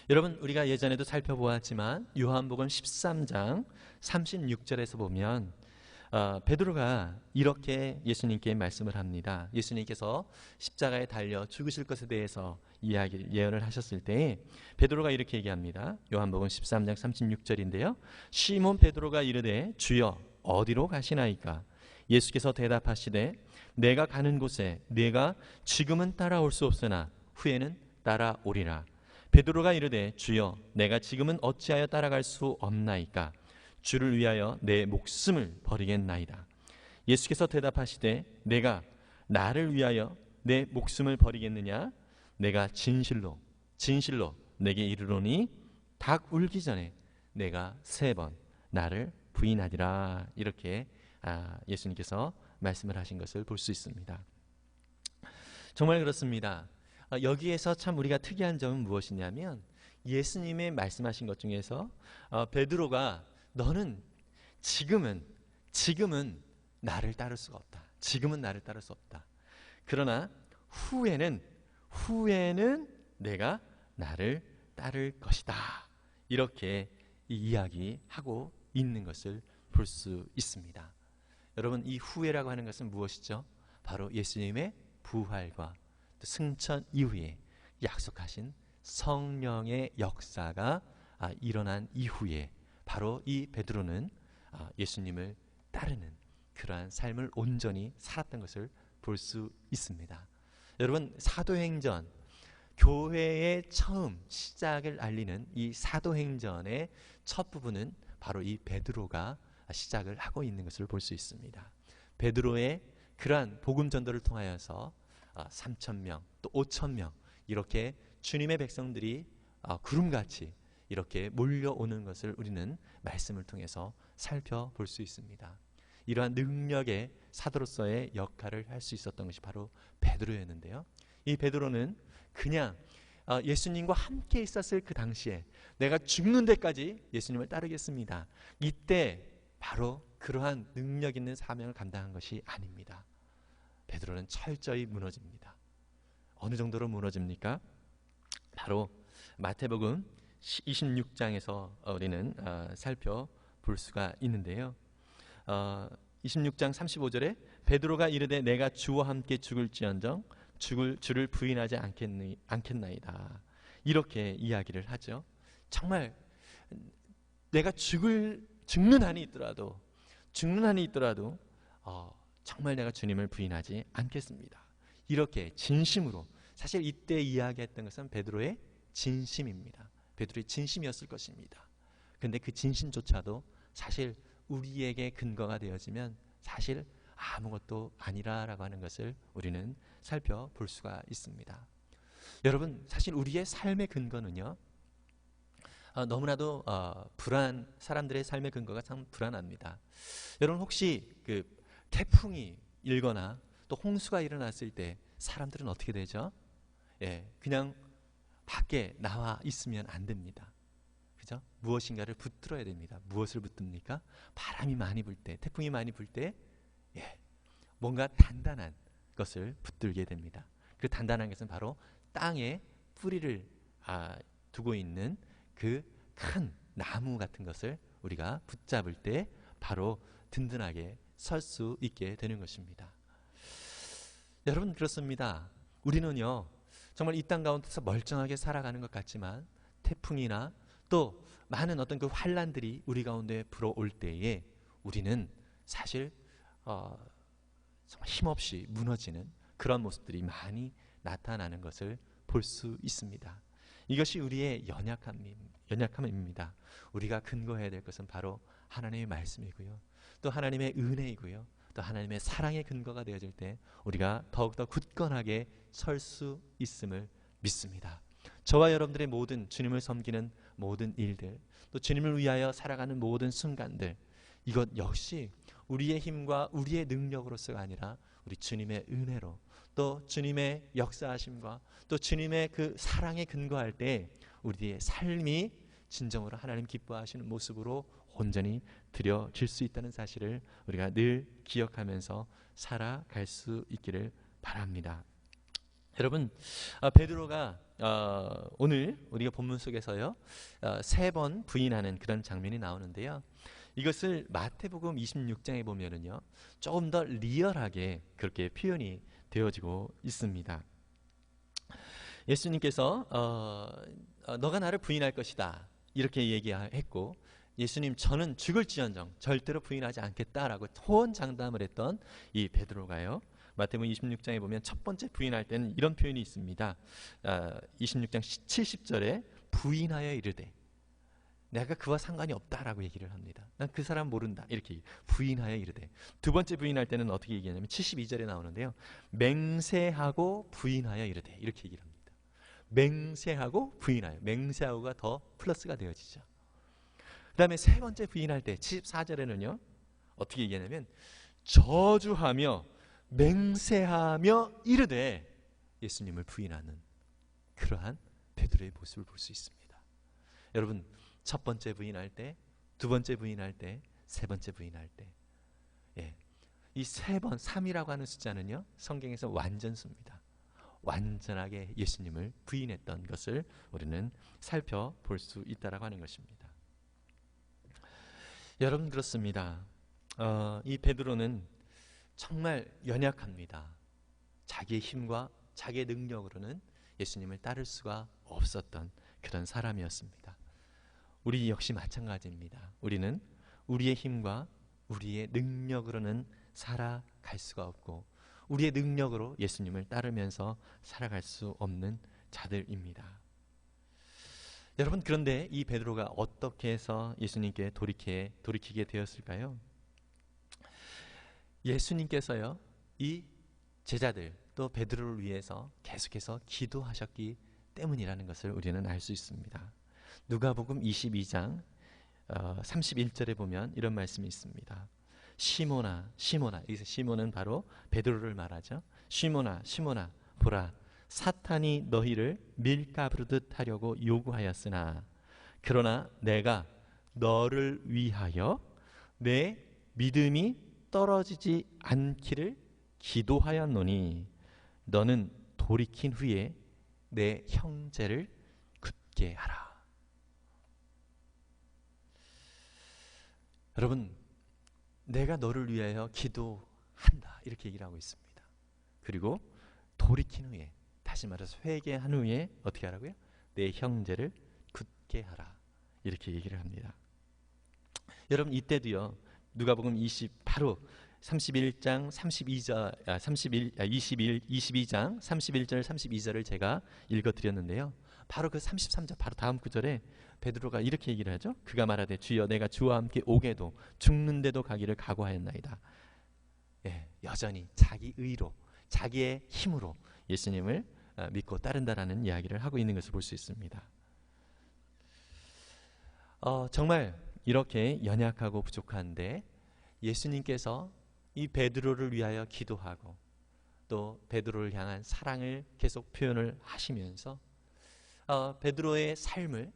여러분, 우리가 예전에도 살펴보았지만 요한복음 13장 36절에서 보면 베드로가 이렇게 예수님께 말씀을 합니다. 예수님께서 십자가에 달려 죽으실 것에 대해서 예언을 하셨을 때 베드로가 이렇게 얘기합니다. 요한복음 13장 36절인데요. 시몬 베드로가 이르되 주여 어디로 가시나이까? 예수께서 대답하시되 내가 가는 곳에 내가 지금은 따라올 수 없으나 후에는 따라오리라. 베드로가 이르되 주여 내가 지금은 어찌하여 따라갈 수 없나이까? 주를 위하여 내 목숨을 버리겠나이다. 예수께서 대답하시되 내가 나를 위하여 내 목숨을 버리겠느냐? 내가 진실로 내게 이르노니 닭 울기 전에 내가 3번 나를 부인하리라. 이렇게 예수님께서 말씀을 하신 것을 볼 수 있습니다. 정말 그렇습니다. 여기에서 참 우리가 특이한 점은 무엇이냐면 예수님의 말씀하신 것 중에서 베드로가 너는 지금은 나를 따를 수가 없다. 지금은 나를 따를 수 없다. 그러나 후에는 내가 나를 따를 것이다. 이렇게 이야기하고 있는 것을 볼 수 있습니다. 여러분, 이 후회라고 하는 것은 무엇이죠? 바로 예수님의 부활과 승천 이후에 약속하신 성령의 역사가 일어난 이후에 바로 이 베드로는 예수님을 따르는 그러한 삶을 온전히 살았던 것을 볼 수 있습니다. 여러분, 사도행전, 교회의 처음 시작을 알리는 이 사도행전의 첫 부분은 바로 이 베드로가 시작을 하고 있는 것을 볼 수 있습니다. 베드로의 그러한 복음 전도를 통하여서 3,000명 또 5,000명 이렇게 주님의 백성들이 구름같이 이렇게 몰려오는 것을 우리는 말씀을 통해서 살펴볼 수 있습니다. 이러한 능력의 사도로서의 역할을 할 수 있었던 것이 바로 베드로였는데요. 이 베드로는 그냥 예수님과 함께 있었을 그 당시에 내가 죽는 데까지 예수님을 따르겠습니다. 이때 바로 그러한 능력 있는 사명을 감당한 것이 아닙니다. 베드로는 철저히 무너집니다. 어느 정도로 무너집니까? 바로 마태복음 26장에서 우리는 살펴볼 수가 있는데요. 26장 35절에 베드로가 이르되 내가 주와 함께 죽을지언정 주를 부인하지 않겠나이다. 이렇게 이야기를 하죠. 정말 내가 죽는 한이 있더라도 정말 내가 주님을 부인하지 않겠습니다. 이렇게 진심으로, 사실 이때 이야기했던 것은 베드로의 진심입니다. 베드로의 진심이었을 것입니다. 그런데 그 진심조차도 사실 우리에게 근거가 되어지면 사실 아무것도 아니라라고 하는 것을 우리는 살펴볼 수가 있습니다. 여러분, 사실 우리의 삶의 근거는요, 너무나도 사람들의 삶의 근거가 참 불안합니다. 여러분, 혹시 그 태풍이 일거나 또 홍수가 일어났을 때 사람들은 어떻게 되죠? 그냥 밖에 나와 있으면 안 됩니다. 그죠? 무엇인가를 붙들어야 됩니다. 무엇을 붙듭니까? 바람이 많이 불 때, 태풍이 많이 불 때, 뭔가 단단한 것을 붙들게 됩니다. 그 단단한 것은 바로 땅에 뿌리를 두고 있는 그 큰 나무 같은 것을 우리가 붙잡을 때 바로 든든하게 설 수 있게 되는 것입니다. 여러분, 그렇습니다. 우리는요, 정말 이 땅 가운데서 멀쩡하게 살아가는 것 같지만 태풍이나 또 많은 어떤 그 환란들이 우리 가운데 불어올 때에 우리는 사실 정말 힘없이 무너지는 그런 모습들이 많이 나타나는 것을 볼 수 있습니다. 이것이 우리의 연약함입니다. 우리가 근거해야 될 것은 바로 하나님의 말씀이고요, 또 하나님의 은혜이고요, 또 하나님의 사랑의 근거가 되어질 때 우리가 더욱더 굳건하게 설 수 있음을 믿습니다. 저와 여러분들의 모든 주님을 섬기는 모든 일들, 또 주님을 위하여 살아가는 모든 순간들, 이것 역시 우리의 힘과 우리의 능력으로서가 아니라 우리 주님의 은혜로, 또 주님의 역사하심과 또 주님의 그 사랑에 근거할 때 우리의 삶이 진정으로 하나님 기뻐하시는 모습으로 온전히 드려질 수 있다는 사실을 우리가 늘 기억하면서 살아갈 수 있기를 바랍니다. 여러분, 베드로가 오늘 우리가 본문 속에서요 3번 부인하는 그런 장면이 나오는데요, 이것을 마태복음 26장에 보면은요 조금 더 리얼하게 그렇게 표현이 되어지고 있습니다. 예수님께서 너가 나를 부인할 것이다 이렇게 얘기했고, 예수님 저는 죽을지언정 절대로 부인하지 않겠다라고 호언장담을 했던 이 베드로가요, 마태복음 26장에 보면 첫 번째 부인할 때는 이런 표현이 있습니다. 26장 70절에 부인하여 이르되, 내가 그와 상관이 없다라고 얘기를 합니다. 난 그 사람 모른다 이렇게 부인하여 이르되. 두 번째 부인할 때는 어떻게 얘기하냐면 72절에 나오는데요, 맹세하고 부인하여 이르되 이렇게 얘기를 합니다. 맹세하고 부인하여, 맹세하고가 더 플러스가 되어지죠. 그 다음에 세 번째 부인할 때 74절에는요 어떻게 얘기하냐면 저주하며 맹세하며 이르되 예수님을 부인하는 그러한 베드로의 모습을 볼 수 있습니다. 여러분, 첫 번째 부인할 때, 두 번째 부인할 때, 세 번째 부인할 때, 이 세 번, 3이라고 하는 숫자는요 성경에서 완전수입니다. 완전하게 예수님을 부인했던 것을 우리는 살펴볼 수 있다라고 하는 것입니다. 여러분, 그렇습니다. 이 베드로는 정말 연약합니다. 자기의 힘과 자기의 능력으로는 예수님을 따를 수가 없었던 그런 사람이었습니다. 우리 역시 마찬가지입니다. 우리는 우리의 힘과 우리의 능력으로는 살아갈 수가 없고 우리의 능력으로 예수님을 따르면서 살아갈 수 없는 자들입니다. 여러분, 그런데 이 베드로가 어떻게 해서 예수님께 돌이키게 되었을까요? 예수님께서요 이 제자들 또 베드로를 위해서 계속해서 기도하셨기 때문이라는 것을 우리는 알 수 있습니다. 누가복음 22장 31절에 보면 이런 말씀이 있습니다. 시몬아, 시몬아. 여기서 시몬은 바로 베드로를 말하죠. 시몬아, 시몬아, 보라, 사탄이 너희를 밀가부르듯 하려고 요구하였으나 그러나 내가 너를 위하여 내 믿음이 떨어지지 않기를 기도하였노니 너는 돌이킨 후에 내 형제를 굳게 하라. 여러분, 내가 너를 위하여 기도한다 이렇게 얘기를 하고 있습니다. 그리고 돌이킨 후에, 다시 말해서 회개한 후에 어떻게 하라고요? 내 형제를 굳게 하라 이렇게 얘기를 합니다. 여러분, 이때도요, 누가복음 바로 31장 22장 31절 32절을 제가 읽어드렸는데요. 바로 그 33절, 바로 다음 구절에 베드로가 이렇게 얘기를 하죠. 그가 말하되 주여 내가 주와 함께 오게도 죽는데도 가기를 각오하였나이다. 여전히 자기 의로, 자기의 힘으로 예수님을 믿고 따른다라는 이야기를 하고 있는 것을 볼 수 있습니다. 정말 이렇게 연약하고 부족한데 예수님께서 이 베드로를 위하여 기도하고 또 베드로를 향한 사랑을 계속 표현을 하시면서 베드로의 삶을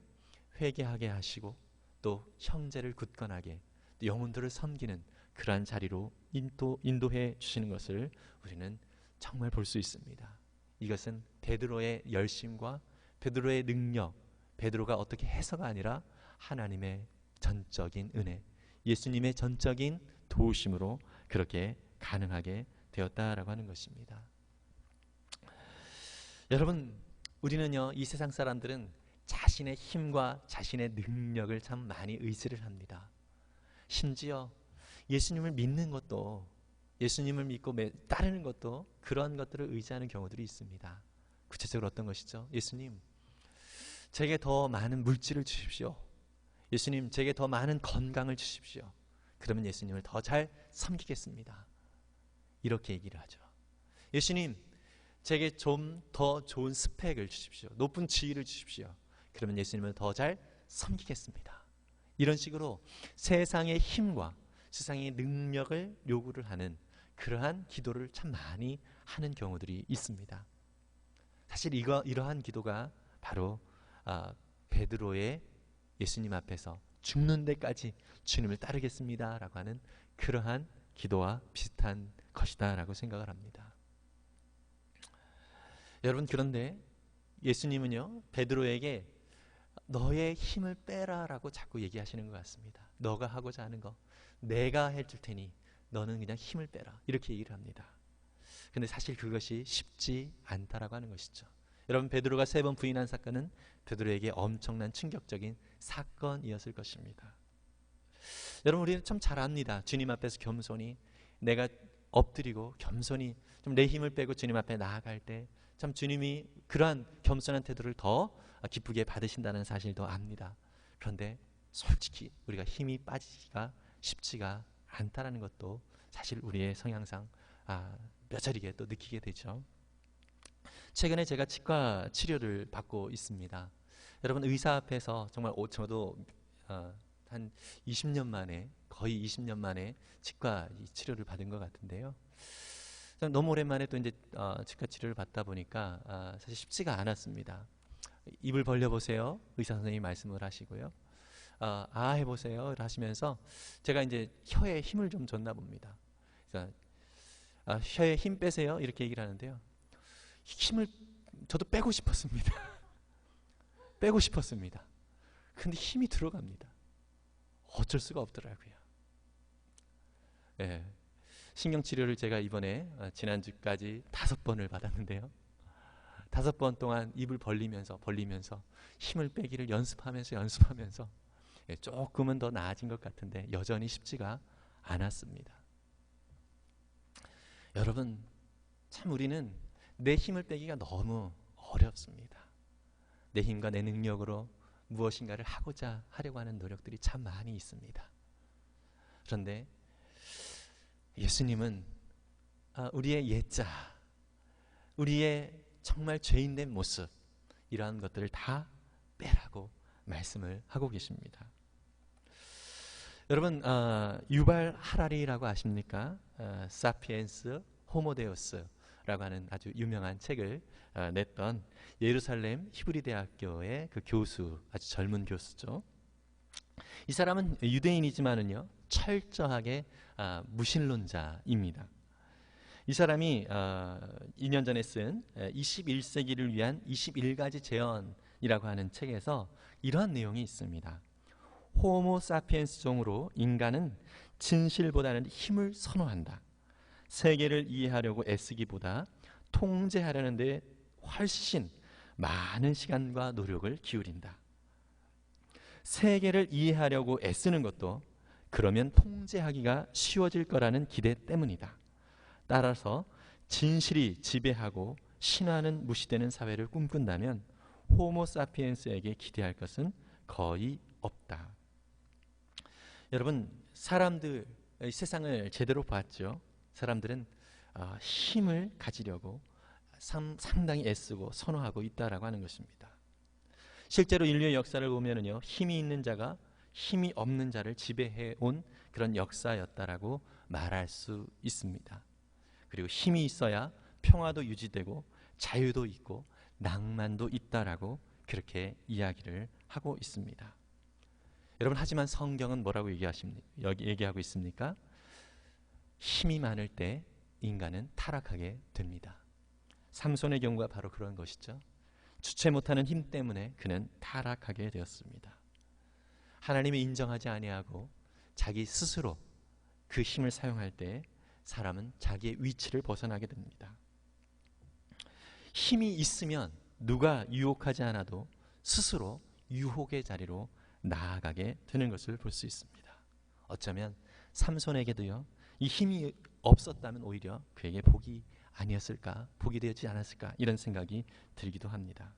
회개하게 하시고 또 형제를 굳건하게, 또 영혼들을 섬기는 그러한 자리로 인도해 주시는 것을 우리는 정말 볼 수 있습니다. 이것은 베드로의 열심과 베드로의 능력, 베드로가 어떻게 해서가 아니라 하나님의 전적인 은혜, 예수님의 전적인 도우심으로 그렇게 가능하게 되었다라고 하는 것입니다. 여러분, 우리는요, 이 세상 사람들은 자신의 힘과 자신의 능력을 참 많이 의지를 합니다. 심지어 예수님을 믿는 것도, 예수님을 믿고 따르는 것도 그런 것들을 의지하는 경우들이 있습니다. 구체적으로 어떤 것이죠? 예수님, 제게 더 많은 물질을 주십시오. 예수님, 제게 더 많은 건강을 주십시오. 그러면 예수님을 더 잘 섬기겠습니다. 이렇게 얘기를 하죠. 예수님, 제게 좀 더 좋은 스펙을 주십시오. 높은 지위를 주십시오. 그러면 예수님을 더 잘 섬기겠습니다. 이런 식으로 세상의 힘과 세상의 능력을 요구를 하는 그러한 기도를 참 많이 하는 경우들이 있습니다. 사실 이러한 기도가 바로 베드로의 예수님 앞에서 죽는 데까지 주님을 따르겠습니다 라고 하는 그러한 기도와 비슷한 것이다 라고 생각을 합니다. 여러분, 그런데 예수님은요, 베드로에게 너의 힘을 빼라 라고 자꾸 얘기하시는 것 같습니다. 너가 하고자 하는 거 내가 해줄 테니 너는 그냥 힘을 빼라, 이렇게 얘기를 합니다. 근데 사실 그것이 쉽지 않다라고 하는 것이죠. 여러분, 베드로가 3번 부인한 사건은 베드로에게 엄청난 충격적인 사건이었을 것입니다. 여러분, 우리는 참 잘 압니다. 주님 앞에서 겸손히 내가 엎드리고 겸손히 좀 내 힘을 빼고 주님 앞에 나아갈 때 참 주님이 그러한 겸손한 태도를 더 기쁘게 받으신다는 사실도 압니다. 그런데 솔직히 우리가 힘이 빠지기가 쉽지가 않다라는 것도 사실 우리의 성향상 뼈저리게 또 느끼게 되죠. 최근에 제가 치과 치료를 받고 있습니다. 여러분, 의사 앞에서 정말 저도 한 20년 만에, 거의 20년 만에 치과 치료를 받은 것 같은데요. 너무 오랜만에 또 이제 치과 치료를 받다 보니까 사실 쉽지가 않았습니다. 입을 벌려보세요, 의사 선생님이 말씀을 하시고요. 해보세요 하시면서 제가 이제 혀에 힘을 좀 줬나 봅니다. 그래서 혀에 힘 빼세요 이렇게 얘기를 하는데요. 힘을 저도 빼고 싶었습니다. 빼고 싶었습니다. 근데 힘이 들어갑니다. 어쩔 수가 없더라고요. 예. 신경치료를 제가 이번에 지난주까지 5번을 받았는데요. 5번 동안 입을 벌리면서 힘을 빼기를 연습하면서 조금은 더 나아진 것 같은데 여전히 쉽지가 않았습니다. 여러분, 참 우리는 내 힘을 빼기가 너무 어렵습니다. 내 힘과 내 능력으로 무엇인가를 하려고 하는 노력들이 참 많이 있습니다. 그런데 예수님은 우리의 옛자, 우리의 정말 죄인된 모습, 이러한 것들을 다 빼라고 말씀을 하고 계십니다. 여러분, 유발 하라리라고 아십니까? 사피엔스 호모데우스라고 하는 아주 유명한 책을 냈던 예루살렘 히브리 대학교의 그 교수, 아주 젊은 교수죠. 이 사람은 유대인이지만은요 철저하게 무신론자입니다. 이 사람이 2년 전에 쓴 21세기를 위한 21가지 제언이라고 하는 책에서 이러한 내용이 있습니다. 호모 사피엔스 종으로 인간은 진실보다는 힘을 선호한다. 세계를 이해하려고 애쓰기보다 통제하려는 데 훨씬 많은 시간과 노력을 기울인다. 세계를 이해하려고 애쓰는 것도 그러면 통제하기가 쉬워질 거라는 기대 때문이다. 따라서 진실이 지배하고 신화는 무시되는 사회를 꿈꾼다면 호모 사피엔스에게 기대할 것은 거의 없다. 여러분, 사람들, 세상을 제대로 봤죠. 사람들은 힘을 가지려고 상당히 애쓰고 선호하고 있다라고 하는 것입니다. 실제로 인류의 역사를 보면은요, 힘이 있는 자가 힘이 없는 자를 지배해 온 그런 역사였다라고 말할 수 있습니다. 그리고 힘이 있어야 평화도 유지되고 자유도 있고 낭만도 있다라고 그렇게 이야기를 하고 있습니다. 여러분, 하지만 성경은 뭐라고 얘기하고 있습니까? 힘이 많을 때 인간은 타락하게 됩니다. 삼손의 경우가 바로 그런 것이죠. 주체 못하는 힘 때문에 그는 타락하게 되었습니다. 하나님이 인정하지 아니하고 자기 스스로 그 힘을 사용할 때 사람은 자기의 위치를 벗어나게 됩니다. 힘이 있으면 누가 유혹하지 않아도 스스로 유혹의 자리로 나아가게 되는 것을 볼 수 있습니다. 어쩌면 삼손에게도요, 이 힘이 없었다면 오히려 그에게 복이 아니었을까, 복이 되지 않았을까, 이런 생각이 들기도 합니다.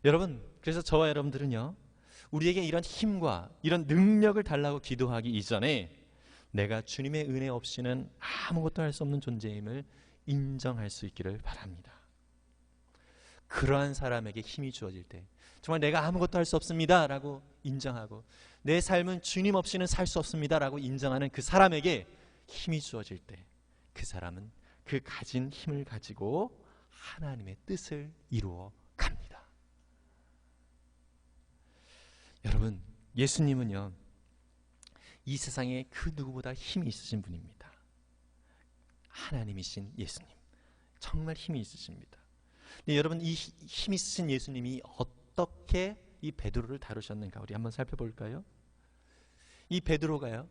여러분, 그래서 저와 여러분들은요, 우리에게 이런 힘과 이런 능력을 달라고 기도하기 이전에 내가 주님의 은혜 없이는 아무것도 할 수 없는 존재임을 인정할 수 있기를 바랍니다. 그러한 사람에게 힘이 주어질 때 정말 내가 아무것도 할 수 없습니다 라고 인정하고 내 삶은 주님 없이는 살 수 없습니다 라고 인정하는 그 사람에게 힘이 주어질 때 그 사람은 그 가진 힘을 가지고 하나님의 뜻을 이루어 갑니다. 여러분, 예수님은요, 이 세상에 그 누구보다 힘이 있으신 분입니다. 하나님이신 예수님, 정말 힘이 있으십니다. 근데 여러분, 이 힘 있으신 예수님이 어떻게 이 베드로를 다루셨는가 우리 한번 살펴볼까요? 이 베드로가요,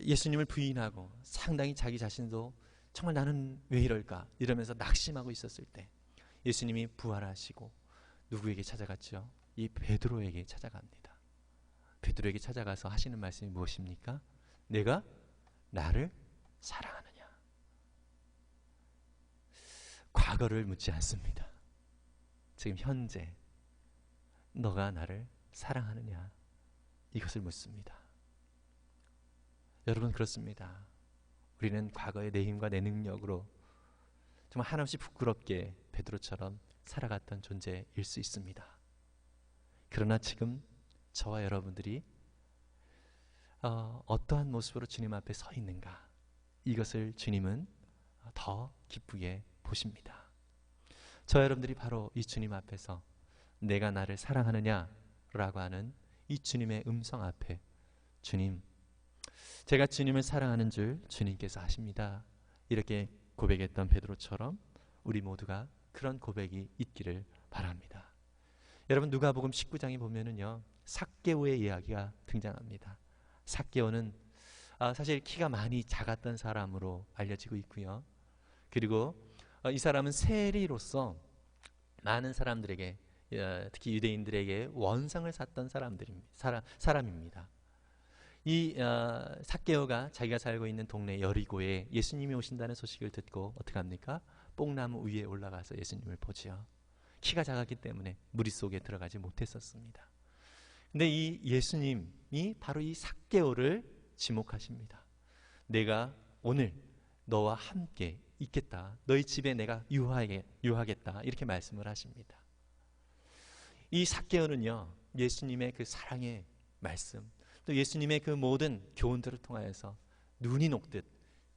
예수님을 부인하고 상당히 자기 자신도 정말 나는 왜 이럴까 이러면서 낙심하고 있었을 때 예수님이 부활하시고 누구에게 찾아갔죠? 이 베드로에게 찾아갑니다. 베드로에게 찾아가서 하시는 말씀이 무엇입니까? 내가 나를 사랑하느냐? 과거를 묻지 않습니다. 지금 현재 너가 나를 사랑하느냐? 이것을 묻습니다. 여러분, 그렇습니다. 우리는 과거의 내 힘과 내 능력으로 정말 한없이 부끄럽게 베드로처럼 살아갔던 존재일 수 있습니다. 그러나 지금 저와 여러분들이 어떠한 모습으로 주님 앞에 서 있는가, 이것을 주님은 더 기쁘게 보십니다. 저와 여러분들이 바로 이 주님 앞에서 내가 나를 사랑하느냐라고 하는 이 주님의 음성 앞에 주님, 제가 주님을 사랑하는 줄 주님께서 아십니다, 이렇게 고백했던 베드로처럼 우리 모두가 그런 고백이 있기를 바랍니다. 여러분, 누가복음 19장에 보면은요, 삭개오의 이야기가 등장합니다. 삭개오는 사실 키가 많이 작았던 사람으로 알려지고 있고요. 그리고 이 사람은 세리로서 많은 사람들에게, 특히 유대인들에게 원상을 샀던 사람입니다. 이 삭개오가 자기가 살고 있는 동네 여리고에 예수님이 오신다는 소식을 듣고 어떻게 합니까? 뽕나무 위에 올라가서 예수님을 보지요. 키가 작았기 때문에 무리 속에 들어가지 못했었습니다. 근데 이 예수님이 바로 이 삭개오를 지목하십니다. 내가 오늘 너와 함께 있겠다, 너희 집에 내가 유하겠다, 이렇게 말씀을 하십니다. 이 삭개오는요, 예수님의 그 사랑의 말씀, 또 예수님의 그 모든 교훈들을 통하여서 눈이 녹듯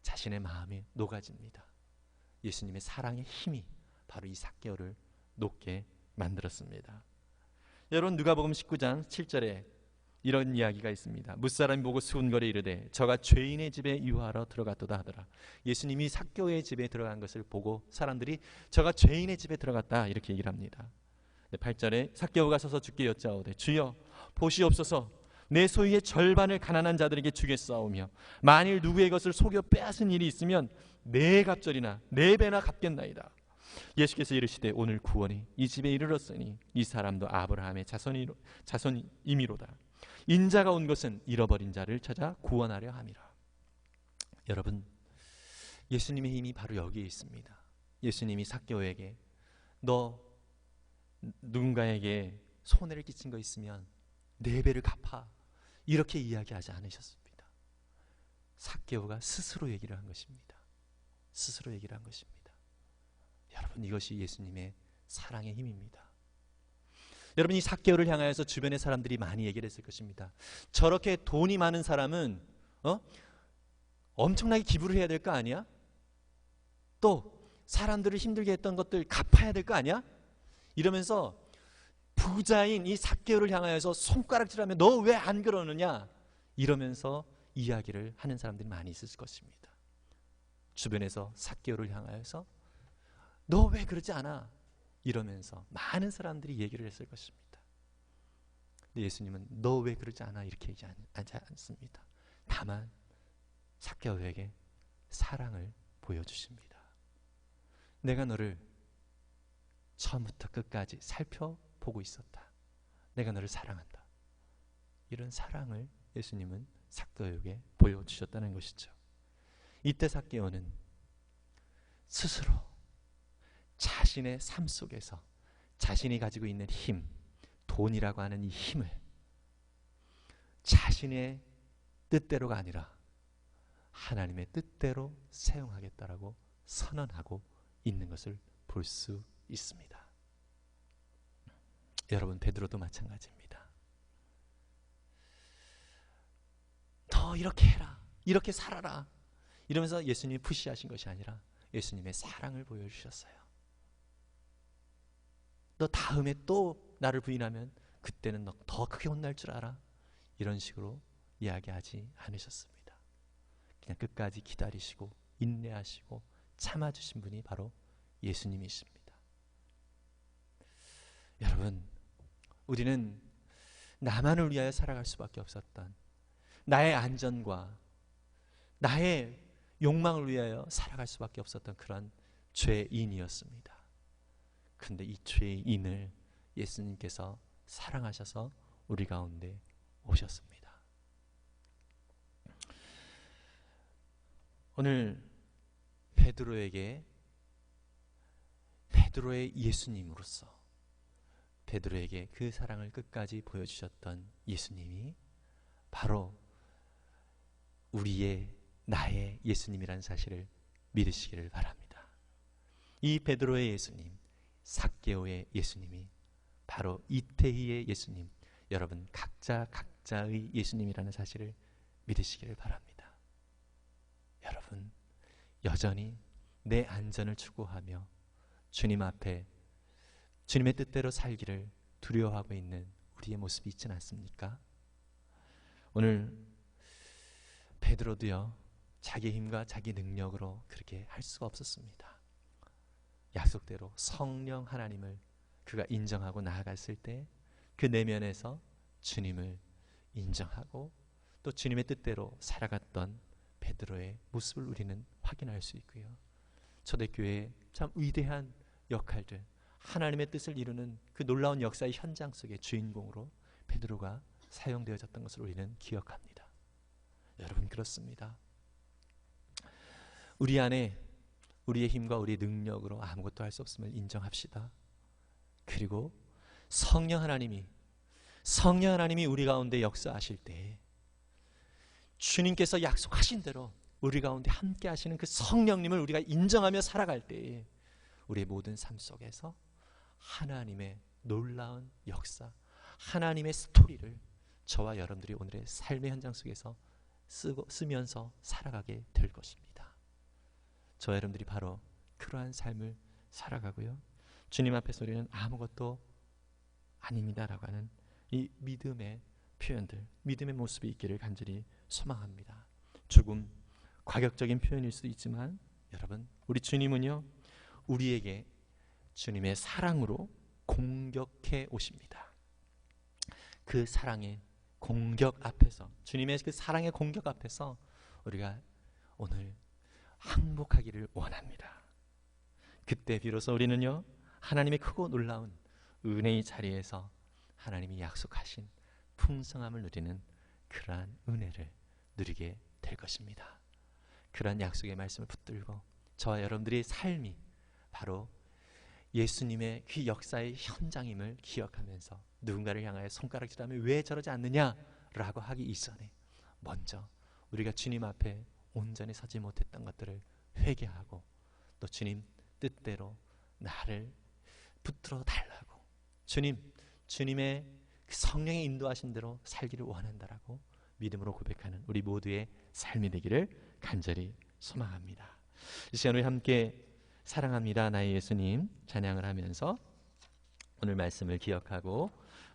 자신의 마음이 녹아집니다. 예수님의 사랑의 힘이 바로 이 삭개오를 녹게 만들었습니다. 여러분, 누가복음 19장 7절에 이런 이야기가 있습니다. 무사람이 보고 수군거려 이르되 저가 죄인의 집에 유하러 들어갔도다 하더라. 예수님이 삭개오의 집에 들어간 것을 보고 사람들이 저가 죄인의 집에 들어갔다 이렇게 얘기를 합니다. 8절에 삭개오가 서서 주께 여짜오되 주여 보시옵소서, 내 소유의 절반을 가난한 자들에게 주겠사오며 만일 누구의 것을 속여 빼앗은 일이 있으면 네 갑절이나 네 배나 갚겠나이다. 예수께서 이르시되 오늘 구원이 이 집에 이르렀으니 이 사람도 아브라함의 자손이미로다. 인자가 온 것은 잃어버린 자를 찾아 구원하려 함이라. 여러분, 예수님의 힘이 바로 여기에 있습니다. 예수님이 삭개오에게 너 누군가에게 손해를 끼친 거 있으면 네 배를 갚아 이렇게 이야기하지 않으셨습니다. 삭개오가 스스로 얘기를 한 것입니다. 스스로 얘기를 한 것입니다. 여러분, 이것이 예수님의 사랑의 힘입니다. 여러분, 이 삭개오를 향하여서 주변의 사람들이 많이 얘기를 했을 것입니다. 저렇게 돈이 많은 사람은 엄청나게 기부를 해야 될 거 아니야? 또 사람들을 힘들게 했던 것들 갚아야 될 거 아니야? 이러면서 부자인 이 삭개오를 향하여서 손가락질하며 너 왜 안 그러느냐 이러면서 이야기를 하는 사람들이 많이 있을 것입니다. 주변에서 삭개오를 향하여서 너 왜 그러지 않아 이러면서 많은 사람들이 얘기를 했을 것입니다. 근데 예수님은 너 왜 그러지 않아 이렇게 얘기하지 않습니다. 다만 삭개오에게 사랑을 보여주십니다. 내가 너를 처음부터 끝까지 살펴보고 있었다. 내가 너를 사랑한다. 이런 사랑을 예수님은 삭개오에게 보여주셨다는 것이죠. 이때 삭개오는 스스로 자신의 삶 속에서 자신이 가지고 있는 힘, 돈이라고 하는 이 힘을 자신의 뜻대로가 아니라 하나님의 뜻대로 사용하겠다라고 선언하고 있는 것을 볼 수 있습니다. 여러분, 베드로도 마찬가지입니다. 더 이렇게 해라, 이렇게 살아라 이러면서 예수님이 푸시하신 것이 아니라 예수님의 사랑을 보여주셨어요. 너 다음에 또 나를 부인하면 그때는 너 더 크게 혼날 줄 알아, 이런 식으로 이야기하지 않으셨습니다. 그냥 끝까지 기다리시고 인내하시고 참아주신 분이 바로 예수님이십니다. 여러분, 우리는 나만을 위하여 살아갈 수밖에 없었던, 나의 안전과 나의 욕망을 위하여 살아갈 수밖에 없었던 그런 죄인이었습니다. 그런데 이 죄인을 예수님께서 사랑하셔서 우리 가운데 오셨습니다. 오늘 베드로의 예수님으로서 베드로에게 그 사랑을 끝까지 보여주셨던 예수님이 바로 나의 예수님이라는 사실을 믿으시기를 바랍니다. 이 베드로의 예수님, 삭개오의 예수님이 바로 이태희의 예수님, 여러분 각자의 예수님이라는 사실을 믿으시기를 바랍니다. 여러분, 여전히 내 안전을 추구하며 주님 앞에 주님의 뜻대로 살기를 두려워하고 있는 우리의 모습이 있지는 않습니까? 오늘 베드로도요, 자기 힘과 자기 능력으로 그렇게 할 수가 없었습니다. 약속대로 성령 하나님을 그가 인정하고 나아갔을 때 그 내면에서 주님을 인정하고 또 주님의 뜻대로 살아갔던 베드로의 모습을 우리는 확인할 수 있고요. 초대교회의 참 위대한 역할들, 하나님의 뜻을 이루는 그 놀라운 역사의 현장 속의 주인공으로 베드로가 사용되어졌던 것을 우리는 기억합니다. 여러분, 그렇습니다. 우리 안에 우리의 힘과 우리의 능력으로 아무것도 할 수 없음을 인정합시다. 그리고 성령 하나님이 우리 가운데 역사하실 때 주님께서 약속하신 대로 우리 가운데 함께 하시는 그 성령님을 우리가 인정하며 살아갈 때 우리의 모든 삶 속에서 하나님의 놀라운 역사, 하나님의 스토리를 저와 여러분들이 오늘의 삶의 현장 속에서 쓰면서 살아가게 될 것입니다. 저와 여러분들이 바로 그러한 삶을 살아가고요, 주님 앞에서 우리는 아무것도 아닙니다라고 하는 이 믿음의 표현들, 믿음의 모습이 있기를 간절히 소망합니다. 조금 과격적인 표현일 수도 있지만 여러분, 우리 주님은요, 우리에게 주님의 사랑으로 공격해 오십니다. 그 사랑의 공격 앞에서, 주님의 그 사랑의 공격 앞에서 우리가 오늘 항복하기를 원합니다. 그때 비로소 우리는요, 하나님의 크고 놀라운 은혜의 자리에서 하나님이 약속하신 풍성함을 누리는 그러한 은혜를 누리게 될 것입니다. 그러한 약속의 말씀을 붙들고 저와 여러분들의 삶이 바로 예수님의 그 역사의 현장임을 기억하면서 누군가를 향하여 손가락질하며 왜 저러지 않느냐라고 하기 이전에 먼저 우리가 주님 앞에 온전히 서지 못했던 것들을 회개하고 또 주님 뜻대로 나를 붙들어 달라고, 주님의 그 성령의 인도하신 대로 살기를 원한다라고 믿음으로 고백하는 우리 모두의 삶이 되기를 간절히 소망합니다. 이 시간 우리 함께 사랑합니다 나의 예수님 찬양을 하면서 오늘 말씀을 기억하고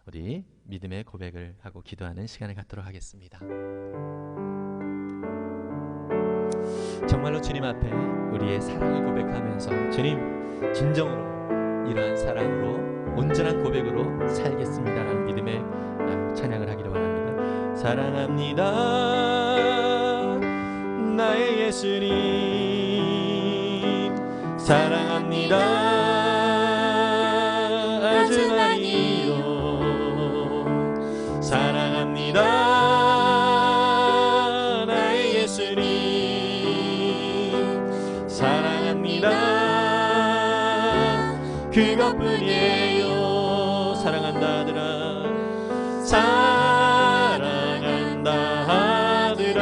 우리 믿음의 고백을 하고 기도하는 시간을 갖도록 하겠습니다. 정말로 주님 앞에 우리의 사랑을 고백하면서 주님 진정으로 이러한 사랑으로 온전한 고백으로 살겠습니다라는 믿음의 찬양을 하기를 원합니다. 사랑합니다 나의 예수님, 사랑합니다 아주 많이요, 사랑합니다 나의 예수님, 사랑합니다 그것뿐이에요. 사랑한다 하더라, 사랑한다 하더라,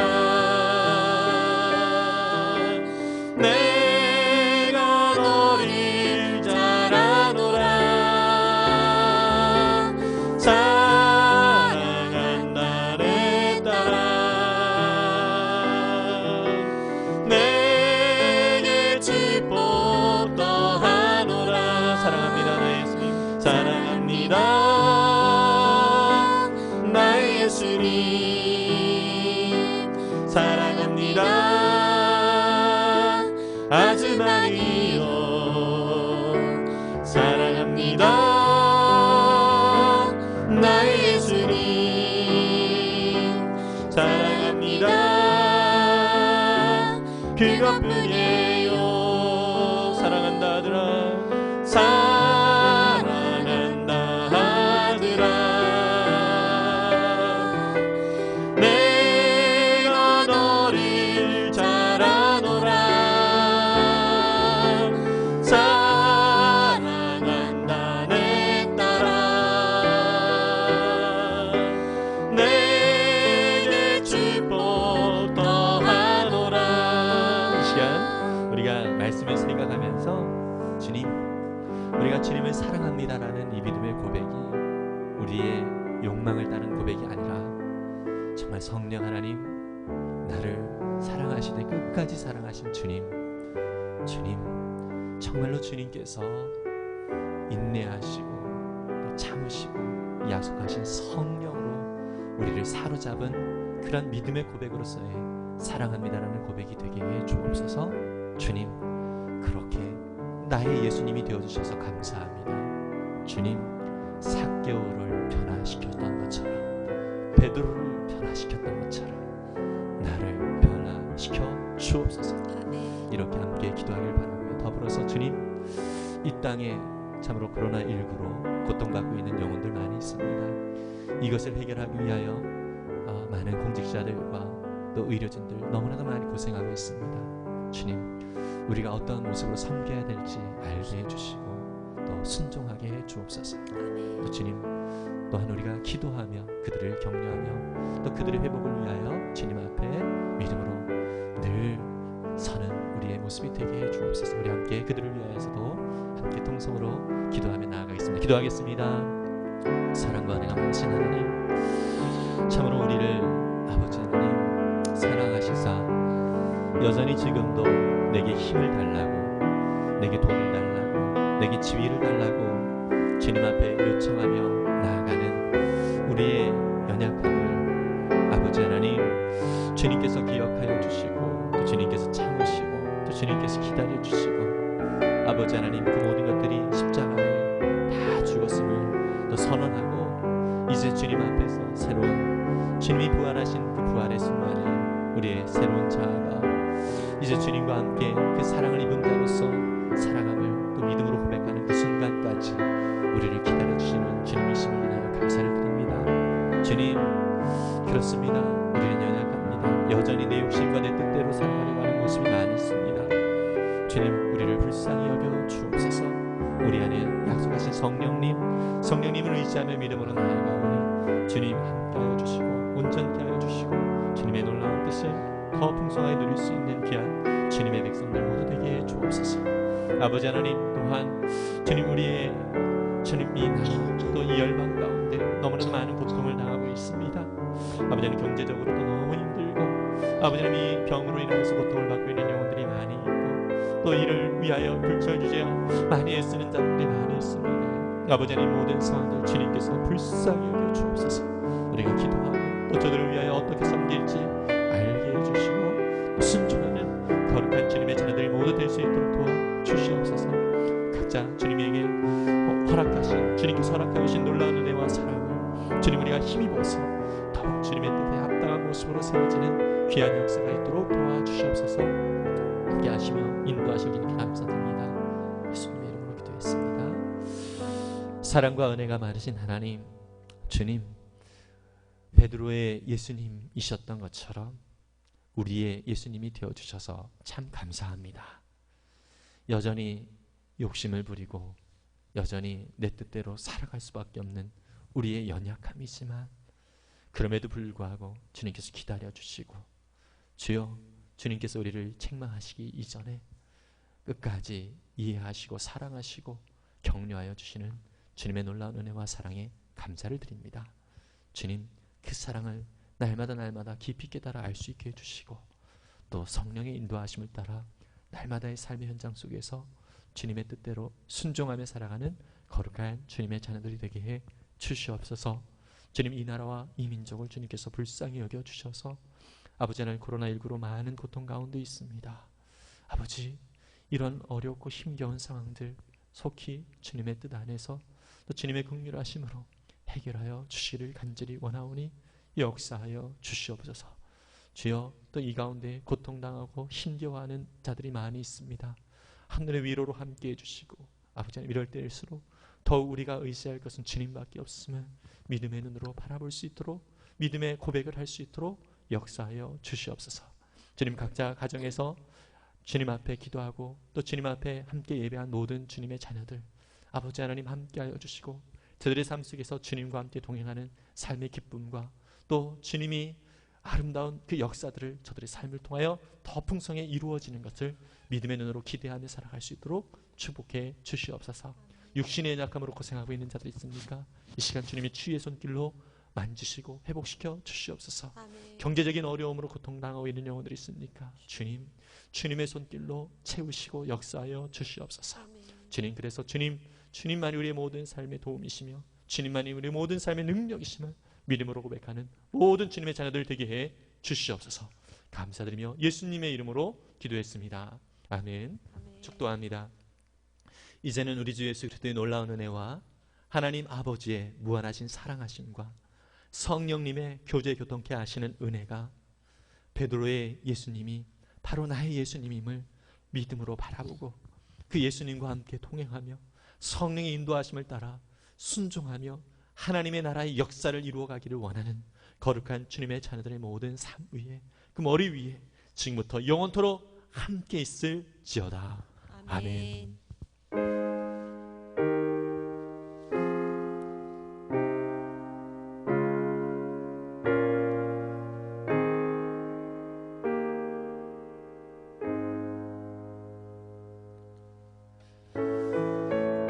내가 너를 잘 아노라, 사랑한다 내 딸아, 내게 축복 더하노라. 사랑합니다 나의 예수님, 사랑합니다 나의 예수님, 사랑합니다 아주 많이요, 사랑합니다 나의 예수님, 사랑합니다 그것뿐이에요. 사랑한다 하더라, 사랑한다 하더라, 내가 너를 잘 아노라, 사랑한다 내 딸아, 내게 축복 더하노라. 이 시간 우리가 말씀을 생각하면서 주님, 우리가 주님을 사랑합니다라는 이 믿음의 고백이 우리의 욕망을 따른 고백이 아니라 정말 성령 하나님, 나를 사랑하시되 끝까지 사랑하신 주님, 정말로 주님께서 인내하시고 또 참으시고 약속하신 성령으로 우리를 사로잡은 그런 믿음의 고백으로서의 사랑합니다라는 고백이 되게 해 주옵소서. 주님, 그렇게 나의 예수님이 되어주셔서 감사합니다. 주님, 삭개오를 변화시켰던 것처럼, 베드로를 변화시켰던 것처럼 나를 변화시켜 주옵소서. 이렇게 함께 기도하길 바라고요. 더불어서 주님, 이 땅에 참으로 코로나19로 고통받고 있는 영혼들 많이 있습니다. 이것을 해결하기 위하여 많은 공직자들과 또 의료진들 너무나도 많이 고생하고 있습니다. 주님, 우리가 어떤 모습으로 섬겨야 될지 알게 해주시고 또 순종하게 해 주옵소서. 또 주님, 또한 우리가 기도하며 그들을 격려하며 또 그들의 회복을 위하여 주님 앞에 믿음으로 늘 서는 우리의 모습이 되게 해 주옵소서. 우리 함께 그들을 위하여서도 함께 통성으로 기도하며 나아가겠습니다. 기도하겠습니다. 사랑과 은혜가 많으신 하나님, 참으로 우리를 아버지 하나님 사랑하시사 여전히 지금도 내게 힘을 달라고, 내게 돈을 달라고, 내게 지위를 달라고 주님 앞에 요청하며 나아가는 우리의 연약함을 아버지 하나님 주님께서 기억하여 주시고, 또 주님께서 참으시고, 또 주님께서 기다려 주시고, 아버지 하나님 그 모든 것들이 십자가에 다 죽었음을 또 선언하고, 이제 주님 앞에서 새로운 주님이 부활하신 그 부활의 순간에 우리의 새로운 자아가 이제 주님과 함께 그 사랑을 입은 자로서 살아감을 또 믿음으로 고백하는 그 순간까지 우리를 기다려주시는 주님이심을 인하여 감사를 드립니다. 주님, 그렇습니다. 우리는 연약합니다. 여전히 내 욕심과 내 뜻대로 살아가려고 하는 모습이 많이 있습니다. 주님, 우리를 불쌍히 여겨 주옵소서. 우리 안에 약속하신 성령님을 의지하며 믿음으로 나아가오니 주님 함께하여 주시고 온전케 하여 주시고 주님의 놀라운 뜻을 더 풍성하게 누릴 수 있는 귀한 주님의 백성들 모두 되게 해 주옵소서. 아버지 하나님, 또한 주님, 우리의 주님이 또 이 열방 가운데 너무나도 많은 고통을 당하고 있습니다. 아버지 하나님, 경제적으로도 너무 힘들고, 아버지 하나님 이 병으로 인하여서 고통을 받고 있는 영혼들이 많이 있고, 또 이를 위하여 불철주제야 많이 애쓰는 자들이 많이 있습니다. 아버지 하나님, 모든 상황들 주님께서 불쌍히 여겨 주옵소서. 우리가 기도하고 또 저들을 위하여 어떻게 섬길지 알게 해주시고, 순종하는 거룩한 주님의 자녀들이 모두 될 수 있도록 도와주시옵소서. 각자 주님에게 허락하신, 주님께서 허락하여 주신 놀라운 은혜와 사랑을 주님 우리가 힘입어서 더욱 주님의 뜻에 합당한 모습으로 세워지는 귀한 역사가 있도록 도와주시옵소서. 함께 하시며 인도하시고 주님께 감사드립니다. 예수님의 이름으로 기도했습니다. 사랑과 은혜가 많으신 하나님, 주님, 베드로의 예수님이셨던 것처럼 우리의 예수님이 되어주셔서 참 감사합니다. 여전히 욕심을 부리고 여전히 내 뜻대로 살아갈 수밖에 없는 우리의 연약함이지만, 그럼에도 불구하고 주님께서 기다려주시고, 주여, 주님께서 우리를 책망하시기 이전에 끝까지 이해하시고 사랑하시고 격려하여 주시는 주님의 놀라운 은혜와 사랑에 감사를 드립니다. 주님, 그 사랑을 날마다 깊이 깨달아 알 수 있게 해주시고, 또 성령의 인도하심을 따라 날마다의 삶의 현장 속에서 주님의 뜻대로 순종하며 살아가는 거룩한 주님의 자녀들이 되게 해 주시옵소서. 주님, 이 나라와 이 민족을 주님께서 불쌍히 여겨주셔서 아버지 하나님, 코로나19로 많은 고통 가운데 있습니다. 아버지, 이런 어렵고 힘겨운 상황들 속히 주님의 뜻 안에서 또 주님의 긍휼하심으로 해결하여 주시기를 간절히 원하오니 역사하여 주시옵소서. 주여, 또 이 가운데 고통당하고 힘겨워하는 자들이 많이 있습니다. 하늘의 위로로 함께 해주시고, 아버지 하나님, 이럴 때일수록 더욱 우리가 의지할 것은 주님밖에 없음을 믿음의 눈으로 바라볼 수 있도록, 믿음의 고백을 할 수 있도록 역사하여 주시옵소서. 주님, 각자 가정에서 주님 앞에 기도하고 또 주님 앞에 함께 예배한 모든 주님의 자녀들, 아버지 하나님 함께하여 주시고, 저들의 삶 속에서 주님과 함께 동행하는 삶의 기쁨과 또 주님이 아름다운 그 역사들을 저들의 삶을 통하여 더 풍성하게 이루어지는 것을 믿음의 눈으로 기대하며 살아갈 수 있도록 축복해 주시옵소서. 육신의 연약함으로 고생하고 있는 자들 있습니까? 이 시간 주님의 치유의 손길로 만지시고 회복시켜 주시옵소서. 아멘. 경제적인 어려움으로 고통당하고 있는 영혼들이 있습니까? 주님, 주님의 손길로 채우시고 역사하여 주시옵소서. 아멘. 주님, 그래서 주님만이 우리의 모든 삶의 도움이시며 주님만이 우리의 모든 삶의 능력이심을 믿음으로 고백하는 모든 주님의 자녀들 되게 해 주시옵소서. 감사드리며 예수님의 이름으로 기도했습니다. 아멘. 아멘. 축도합니다. 이제는 우리 주 예수 그리스도의 놀라운 은혜와 하나님 아버지의 무한하신 사랑하심과 성령님의 교제 교통케 하시는 은혜가 베드로의 예수님이 바로 나의 예수님임을 믿음으로 바라보고 그 예수님과 함께 동행하며 성령의 인도하심을 따라 순종하며 하나님의 나라의 역사를 이루어가기를 원하는 거룩한 주님의 자녀들의 모든 삶 위에, 그 머리 위에 지금부터 영원토록 함께 있을지어다. 아멘.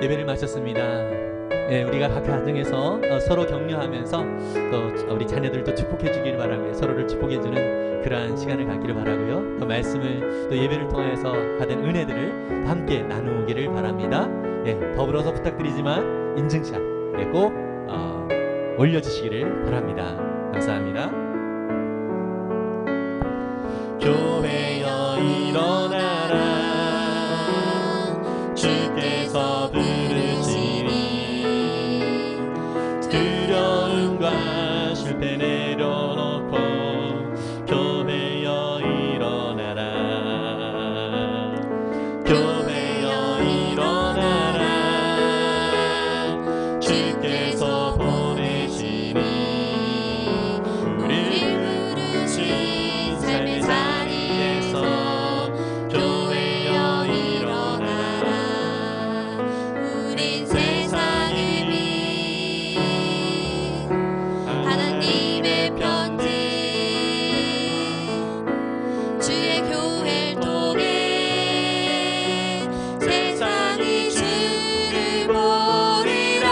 예배를 마쳤습니다. 예, 우리가 각 가정에서 서로 격려하면서 또 우리 자녀들도 축복해 주길 바라고요. 서로를 축복해 주는 그러한 시간을 갖기를 바라고요. 또 말씀을 또 예배를 통해서 받은 은혜들을 함께 나누기를 바랍니다. 예, 더불어서 부탁드리지만 인증샷 꼭 올려주시기를 바랍니다. 감사합니다. 교회여 일어나라, 주께서 부르시니 두려움과 실패 내려놓고 교회여 일어나라, 교회여 일어나라, 주께서 보내시니 우리 부르신 삶의 자리에서 교회여 일어나라. 우린 세상의 빛, 하나님의 편지, 주의 교회를 통해 세상이 주를 보리라.